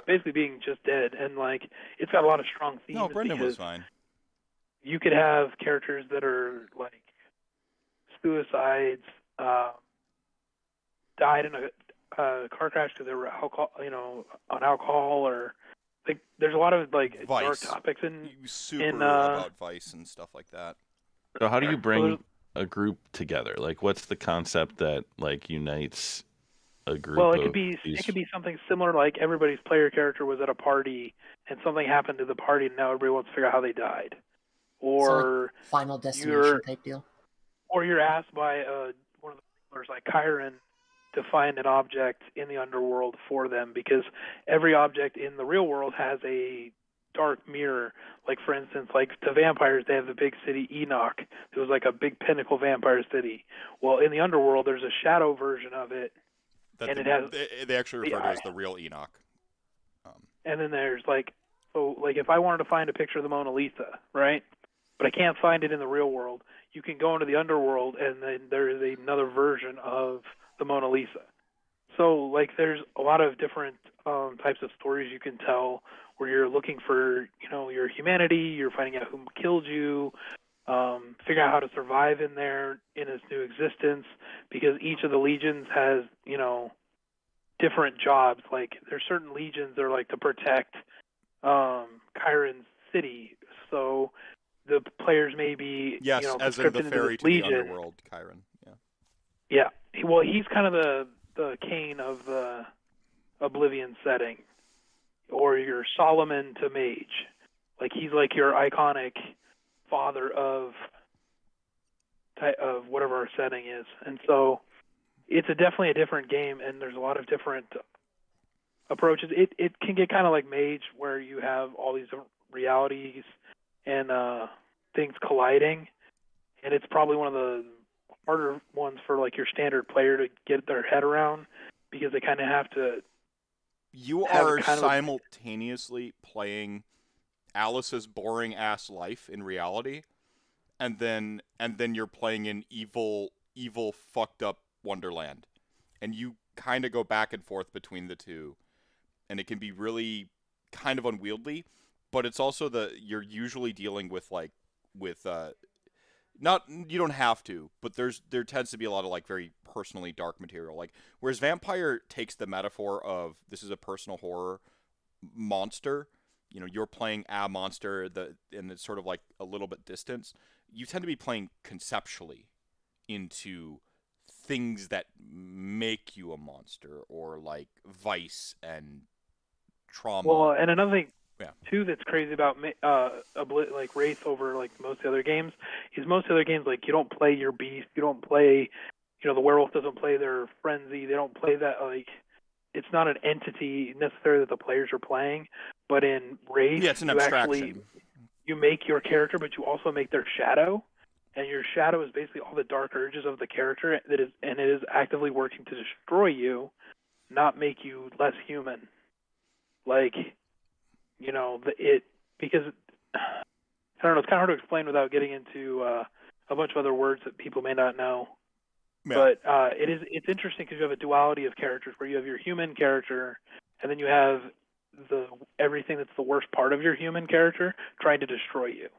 basically being just dead. And like it's got a lot of strong themes. No, Brendan was fine. You could have characters that are like suicides, died in a car crash because they were on alcohol, or like there's a lot of like Vice. dark topics in about Vice and stuff like that. So how do you bring a group together? Like, what's the concept that like unites a group? Well, it could be something similar. Like everybody's player character was at a party, and something happened to the party, and now everybody wants to figure out how they died. Or so like Final Destination type deal. or you're asked by one of the rulers like Chiron to find an object in the underworld for them, because every object in the real world has a dark mirror. Like, for instance, like the vampires, they have the big city Enoch. It was like a big pinnacle vampire city. Well, in the underworld, there's a shadow version of it, and it has they actually refer to it as the real Enoch. And then there's like, so like if I wanted to find a picture of the Mona Lisa, right? But I can't find it in the real world, you can go into the underworld, and then there is another version of the Mona Lisa. So, like, there's a lot of different types of stories you can tell where you're looking for, your humanity, you're finding out who killed you, figuring out how to survive in there, in this new existence, because each of the legions has, different jobs. Like, there's certain legions that are, like, to protect Chiron's city. So the players may be, yes, as in the ferry to the underworld, Chiron. Yeah. Well, he's kind of the Cain of the Oblivion setting, or your Solomon to Mage. Like, he's like your iconic father of whatever our setting is. And so it's definitely a different game, and there's a lot of different approaches. It can get kind of like Mage, where you have all these different realities and things colliding, and it's probably one of the harder ones for like your standard player to get their head around, because they kind of have to. You are simultaneously playing Alice's boring ass life in reality, and then you're playing an evil fucked up Wonderland, and you kind of go back and forth between the two, and it can be really kind of unwieldy. But it's also you're usually dealing with not, you don't have to, but there tends to be a lot of like very personally dark material. Like, whereas Vampire takes the metaphor of this is a personal horror monster, you're playing a monster and it's sort of like a little bit distance. You tend to be playing conceptually into things that make you a monster, or like vice and trauma. Well, and another thing. Yeah. Too, that's crazy about like Wraith over like most of the other games, is most of the other games, like, you don't play your beast, you don't play, the werewolf doesn't play their frenzy, they don't play that, like, it's not an entity necessarily that the players are playing. But in Wraith, it's an abstraction. You make your character, but you also make their shadow, and your shadow is basically all the dark urges of the character and it is actively working to destroy you, not make you less human. Like, because I don't know, it's kind of hard to explain without getting into a bunch of other words that people may not know. Yeah. But it's interesting because you have a duality of characters, where you have your human character, and then you have everything that's the worst part of your human character trying to destroy you.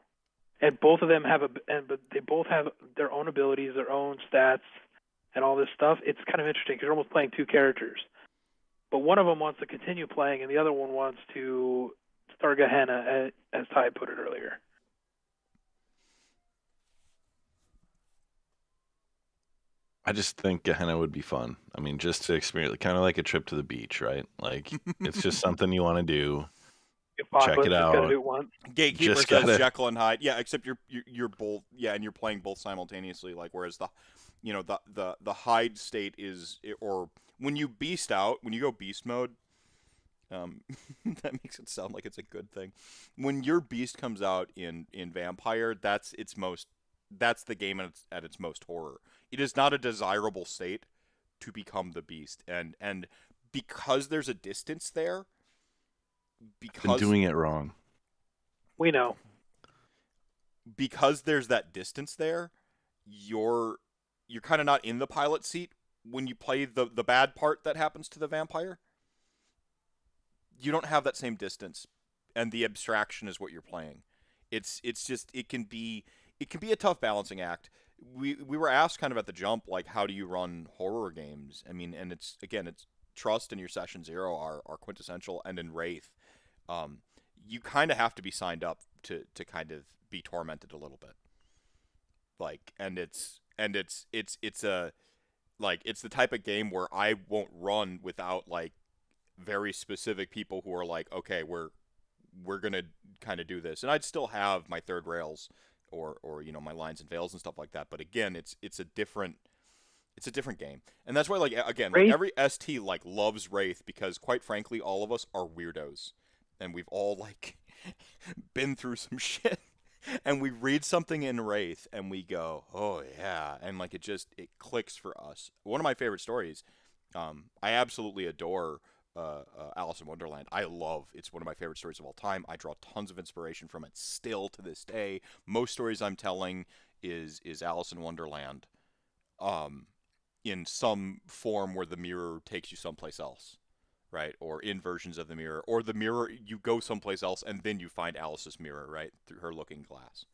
And both of them but they both have their own abilities, their own stats, and all this stuff. It's kind of interesting because you're almost playing two characters. But one of them wants to continue playing, and the other one wants to start Gehenna, as Ty put it earlier. I just think Gehenna would be fun. I mean, just to experience, kind of like a trip to the beach, right? Like, it's just something you want to do. Check it out. Gatekeeper says Jekyll and Hyde. Yeah, except you're both. Yeah, and you're playing both simultaneously. Like, whereas the Hyde state is, or when you beast out, when you go beast mode, that makes it sound like it's a good thing. When your beast comes out in Vampire, that's the game at its most horror. It is not a desirable state to become the beast, and because there's a distance there. Been doing it wrong. We know. Because there's that distance there, you're kind of not in the pilot seat when you play the bad part that happens to the vampire. You don't have that same distance, and the abstraction is what you're playing. It's just it can be a tough balancing act. We were asked kind of at the jump, like, how do you run horror games? I mean, and it's Trust and your Session Zero are quintessential, and in Wraith, you kind of have to be signed up to kind of be tormented a little bit. Like, and it's the type of game where I won't run without like very specific people who are like, okay, we're gonna kind of do this, and I'd still have my third rails or you know, my lines and veils and stuff like that. But again, it's a different game, and that's why, like, again, like, every ST like loves Wraith because, quite frankly, all of us are weirdos, and we've all like been through some shit, and we read something in Wraith and we go, oh yeah, and like it clicks for us. One of my favorite stories, I absolutely adore Alice in Wonderland. It's one of my favorite stories of all time. I draw tons of inspiration from it still to this day. Most stories I'm telling is Alice in Wonderland, in some form where the mirror takes you someplace else, right? Or inversions of the mirror, or the mirror, you go someplace else and then you find Alice's mirror, right, through her looking glass.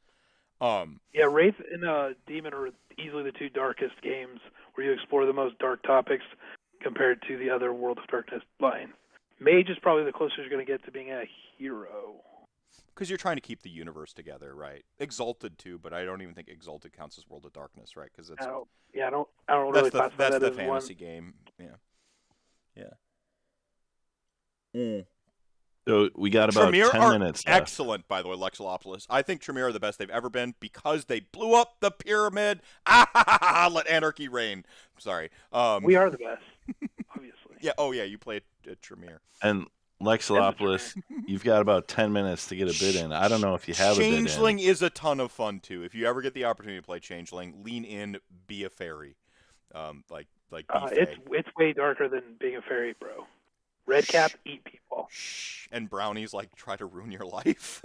Yeah, Wraith and Demon are easily the two darkest games where you explore the most dark topics compared to the other World of Darkness lines. Mage is probably the closest you're going to get to being a hero. Because you're trying to keep the universe together, right? Exalted too, but I don't even think Exalted counts as World of Darkness, right? Because it's I don't really classify that's that the as fantasy one. game. Yeah. So we got about Tremere 10 are minutes left. excellent, by the way, Lexalopolis. I think Tremere are the best they've ever been because they blew up the pyramid. Let anarchy reign. Sorry. We are the best, obviously. Yeah. Oh yeah. You played Tremere. And Lexalopolis, you've got about 10 minutes to get a bid in. I don't know if you have a bid in. Changeling is a ton of fun too. If you ever get the opportunity to play Changeling, lean in, be a fairy. Like it's way darker than being a fairy, bro. Red cap, eat people. And brownies like try to ruin your life.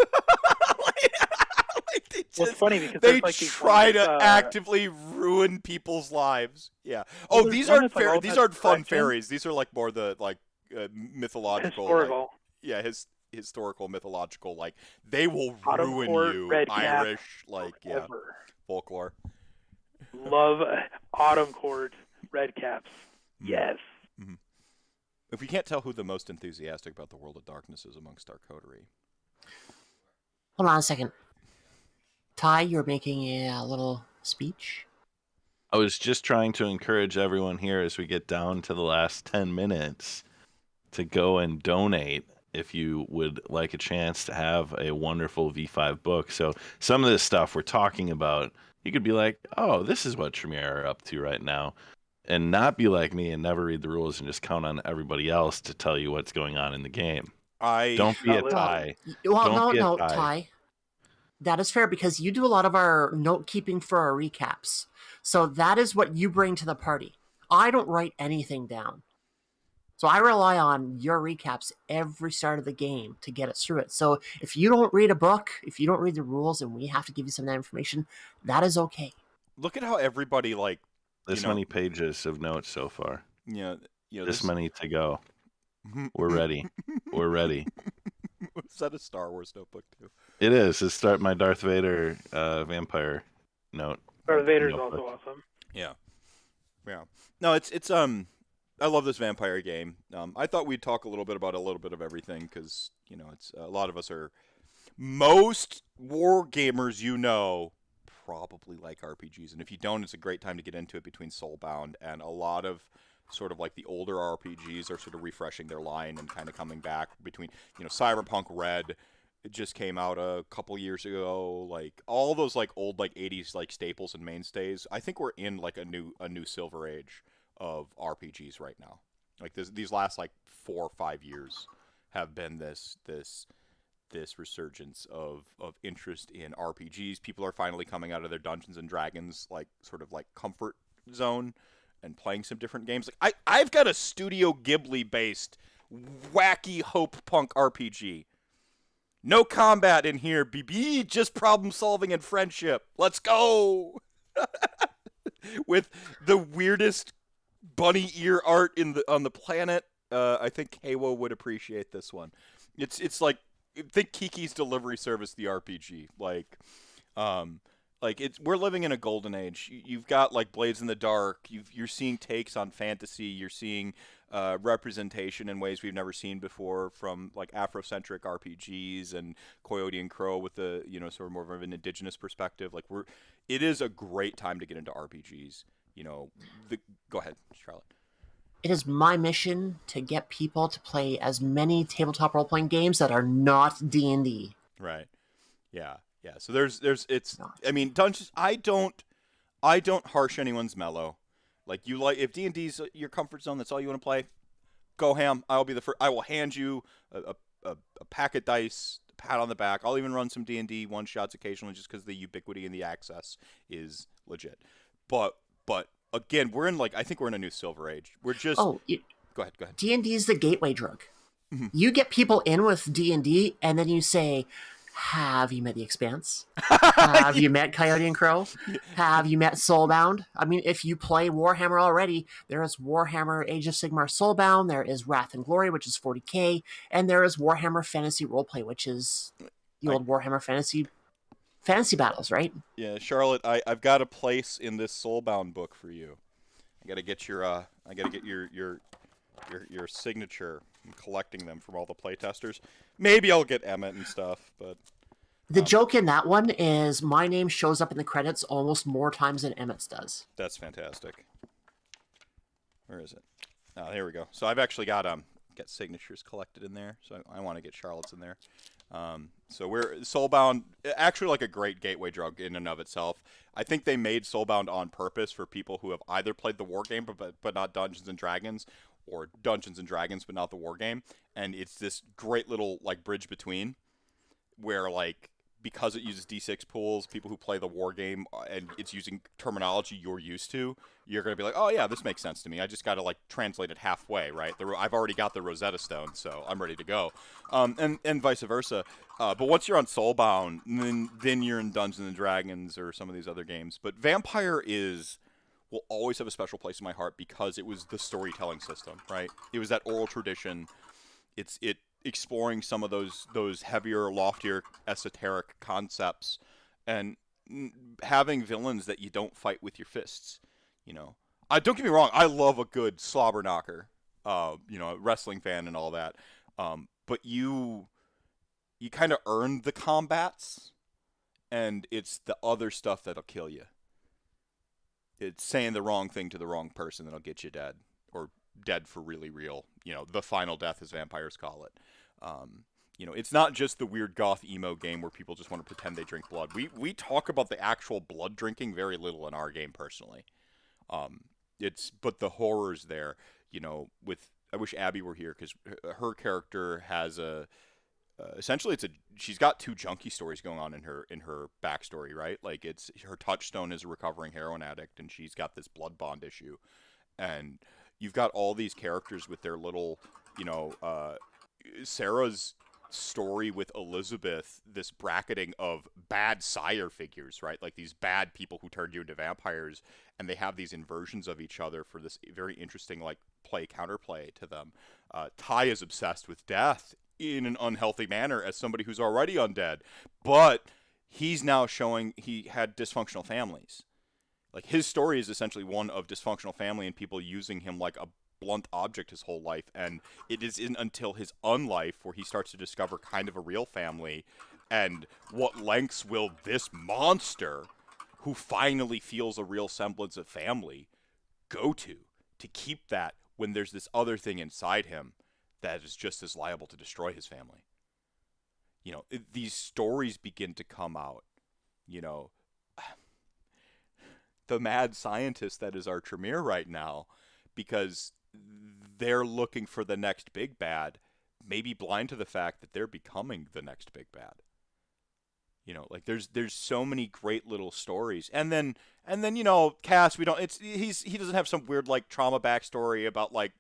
Well, it's funny because they like try to actively ruin people's lives. Yeah. Oh, these aren't these aren't fun fairies. These are like more the mythological. Historical. Historical, mythological. Like they will Autumn ruin Court, you. Red Irish, Cap, like forever. Folklore. Love Autumn Court, Red Caps. Yes. Mm-hmm. If we can't tell who the most enthusiastic about the World of Darkness is amongst our coterie. Hold on a second. Ty, you're making a little speech? I was just trying to encourage everyone here as we get down to the last 10 minutes to go and donate if you would like a chance to have a wonderful V5 book. So some of this stuff we're talking about, you could be like, oh, this is what Tremere are up to right now. And not be like me and never read the rules and just count on everybody else to tell you what's going on in the game. Don't be a Ty. No, Ty. That is fair because you do a lot of our note keeping for our recaps. So that is what you bring to the party. I don't write anything down. So I rely on your recaps every start of the game to get us through it. So if you don't read a book, if you don't read the rules and we have to give you some of that information, that is okay. Look at how everybody many pages of notes so far. Yeah. This many to go. We're ready. We're ready. Is that a Star Wars notebook too? It is. It's my Darth Vader vampire note. Darth Vader's also awesome. Yeah. No, it's I love this vampire game. I thought we'd talk a little bit about a little bit of everything because it's a lot of us are most war gamers probably like RPGs, and if you don't, it's a great time to get into it between Soulbound and a lot of sort of like the older RPGs are sort of refreshing their line and kind of coming back between Cyberpunk Red. It just came out a couple years ago. Like all those like old like 80s like staples and mainstays. I think we're in like a new silver age of RPGs right now. Like these last like 4 or 5 years have been this resurgence of interest in RPGs. People are finally coming out of their Dungeons and Dragons like sort of like comfort zone and playing some different games. Like I've got a Studio Ghibli based wacky hope punk RPG. No combat in here, BB, just problem solving and friendship. Let's go. With the weirdest bunny ear art on the planet. I think Heiwo would appreciate this one. It's like think Kiki's Delivery Service the RPG. We're living in a golden age. You've got like Blades in the Dark. You're seeing takes on fantasy. You're seeing representation in ways we've never seen before from like Afrocentric RPGs and Coyote and Crow with the sort of more of an indigenous perspective. Like it is a great time to get into RPGs. Go ahead, Charlotte. It is my mission to get people to play as many tabletop role-playing games that are not D&D. Right. Yeah. Yeah. So there's it's. I mean, dungeons. I don't harsh anyone's mellow. Like if D&D's your comfort zone, that's all you want to play. Go ham. I'll be the first. I will hand you a pack of dice, a pat on the back. I'll even run some D&D one shots occasionally, just because the ubiquity and the access is legit. But again, I think we're in a new silver age. We're just. Go ahead. D&D is the gateway drug. You get people in with D&D, and then you say, have you met the Expanse? Have you met Coyote and Crow? Have you met Soulbound? I mean, if you play Warhammer already, there is Warhammer Age of Sigmar Soulbound, there is Wrath and Glory, which is 40k, and there is Warhammer Fantasy Roleplay, which is the old Warhammer Fantasy battles, right? Yeah, Charlotte, I've got a place in this Soulbound book for you. I gotta get your your signature. I'm collecting them from all the playtesters. Maybe I'll get Emmett and stuff, but the joke in that one is my name shows up in the credits almost more times than Emmett's does. That's fantastic. Where is it? Oh, here we go. So I've actually got signatures collected in there, so I want to get Charlotte's in there. So we're Soulbound, actually like a great gateway drug in and of itself. I think they made Soulbound on purpose for people who have either played the war game but not Dungeons and Dragons, or Dungeons and Dragons but not the war game. And it's this great little like bridge between, where like because it uses D6 pools, people who play the war game and it's using terminology you're used to, you're going to be like, oh yeah, this makes sense to me. I just got to like translate it halfway, right? I've already got the Rosetta Stone, so I'm ready to go. And vice versa. But once you're on Soulbound, then you're in Dungeons and Dragons or some of these other games. But Vampire will always have a special place in my heart because it was the storytelling system, right? It was that oral tradition. It exploring some of those heavier, loftier, esoteric concepts, and having villains that you don't fight with your fists. You know, don't get me wrong, I love a good slobber knocker. A wrestling fan and all that. But you kind of earn the combats, and it's the other stuff that'll kill you. It's saying the wrong thing to the wrong person that'll get you dead, or dead for really real. The final death, as vampires call it. It's not just the weird goth emo game where people just want to pretend they drink blood. We talk about the actual blood drinking very little in our game personally. But the horrors there, I wish Abby were here because her character has essentially she's got two junkie stories going on in her backstory, right? Like it's her touchstone is a recovering heroin addict, and she's got this blood bond issue, and you've got all these characters with their little, Sarah's story with Elizabeth, this bracketing of bad sire figures, right? Like these bad people who turned you into vampires, and they have these inversions of each other for this very interesting like counterplay to them. Ty is obsessed with death in an unhealthy manner as somebody who's already undead, but he's now showing he had dysfunctional families. Like his story is essentially one of dysfunctional family and people using him like a blunt object his whole life, and it is until his unlife where he starts to discover kind of a real family, and what lengths will this monster who finally feels a real semblance of family go to keep that when there's this other thing inside him that is just as liable to destroy his family. These stories begin to come out. The mad scientist that is our Tremere right now, because they're looking for the next big bad, maybe blind to the fact that they're becoming the next big bad. There's so many great little stories, and then Cass, he doesn't have some weird like trauma backstory about like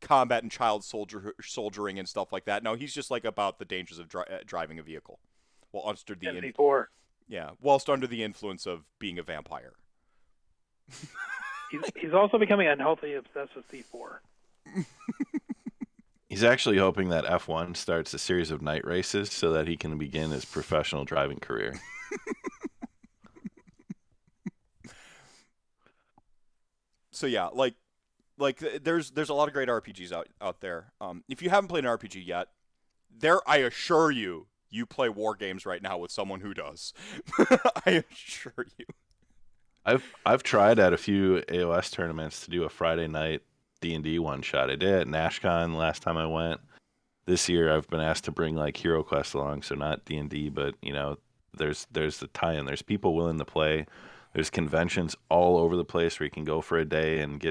combat and child soldiering and stuff like that. No, he's just like about the dangers of driving a vehicle whilst under the influence of being a vampire. He's also becoming unhealthily obsessed with C4. He's actually hoping that F1 starts a series of night races so that he can begin his professional driving career. So yeah, like there's a lot of great RPGs out there. If you haven't played an RPG yet, I assure you play war games right now with someone who does. I assure you. I've tried at a few AOS tournaments to do a Friday night D&D one shot. I did at NashCon last time I went. This year I've been asked to bring like Hero Quest along, so not D&D, but there's the tie-in. There's people willing to play. There's conventions all over the place where you can go for a day and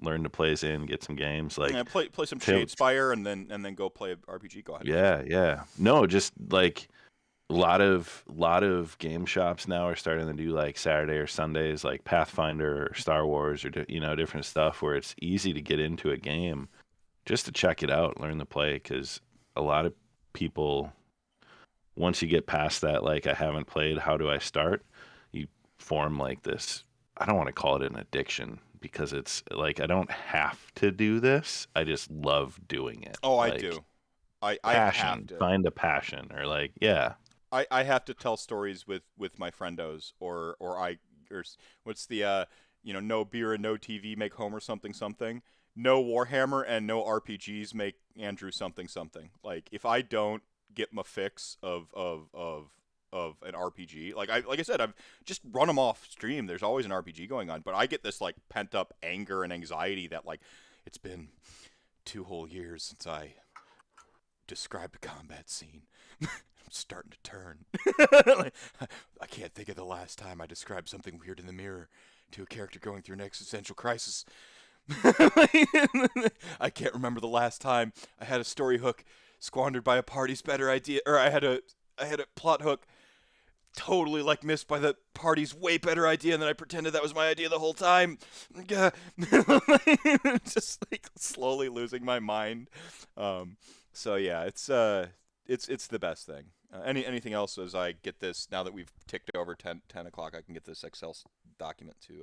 learn to plays in, get some games. Like Yeah, play some Shadespire and then go play a RPG. Go ahead. Yeah. No, just like a lot of game shops now are starting to do like Saturday or Sundays, like Pathfinder or Star Wars or different stuff where it's easy to get into a game just to check it out, learn to play. Because a lot of people, once you get past that, like I haven't played, how do I start? You form like this. I don't want to call it an addiction because it's like I don't have to do this. I just love doing it. Oh, like, I do. I passion. have to Find a passion or like yeah. I have to tell stories with my friendos or what's the no beer and no TV make Homer something something. No Warhammer and no RPGs make Andrew something something. Like if I don't get my fix of an RPG, like I said, I've just run them off stream. There's always an RPG going on, but I get this like pent up anger and anxiety that like it's been 2 whole years since I described a combat scene. I'm starting to turn. Like, I can't think of the last time I described something weird in the mirror to a character going through an existential crisis. I can't remember the last time I had a story hook squandered by a party's better idea, or I had a plot hook totally like missed by the party's way better idea, and then I pretended that was my idea the whole time. Just like slowly losing my mind. So yeah, it's the best thing. Anything else as I get this, now that we've ticked over 10 o'clock, I can get this Excel document to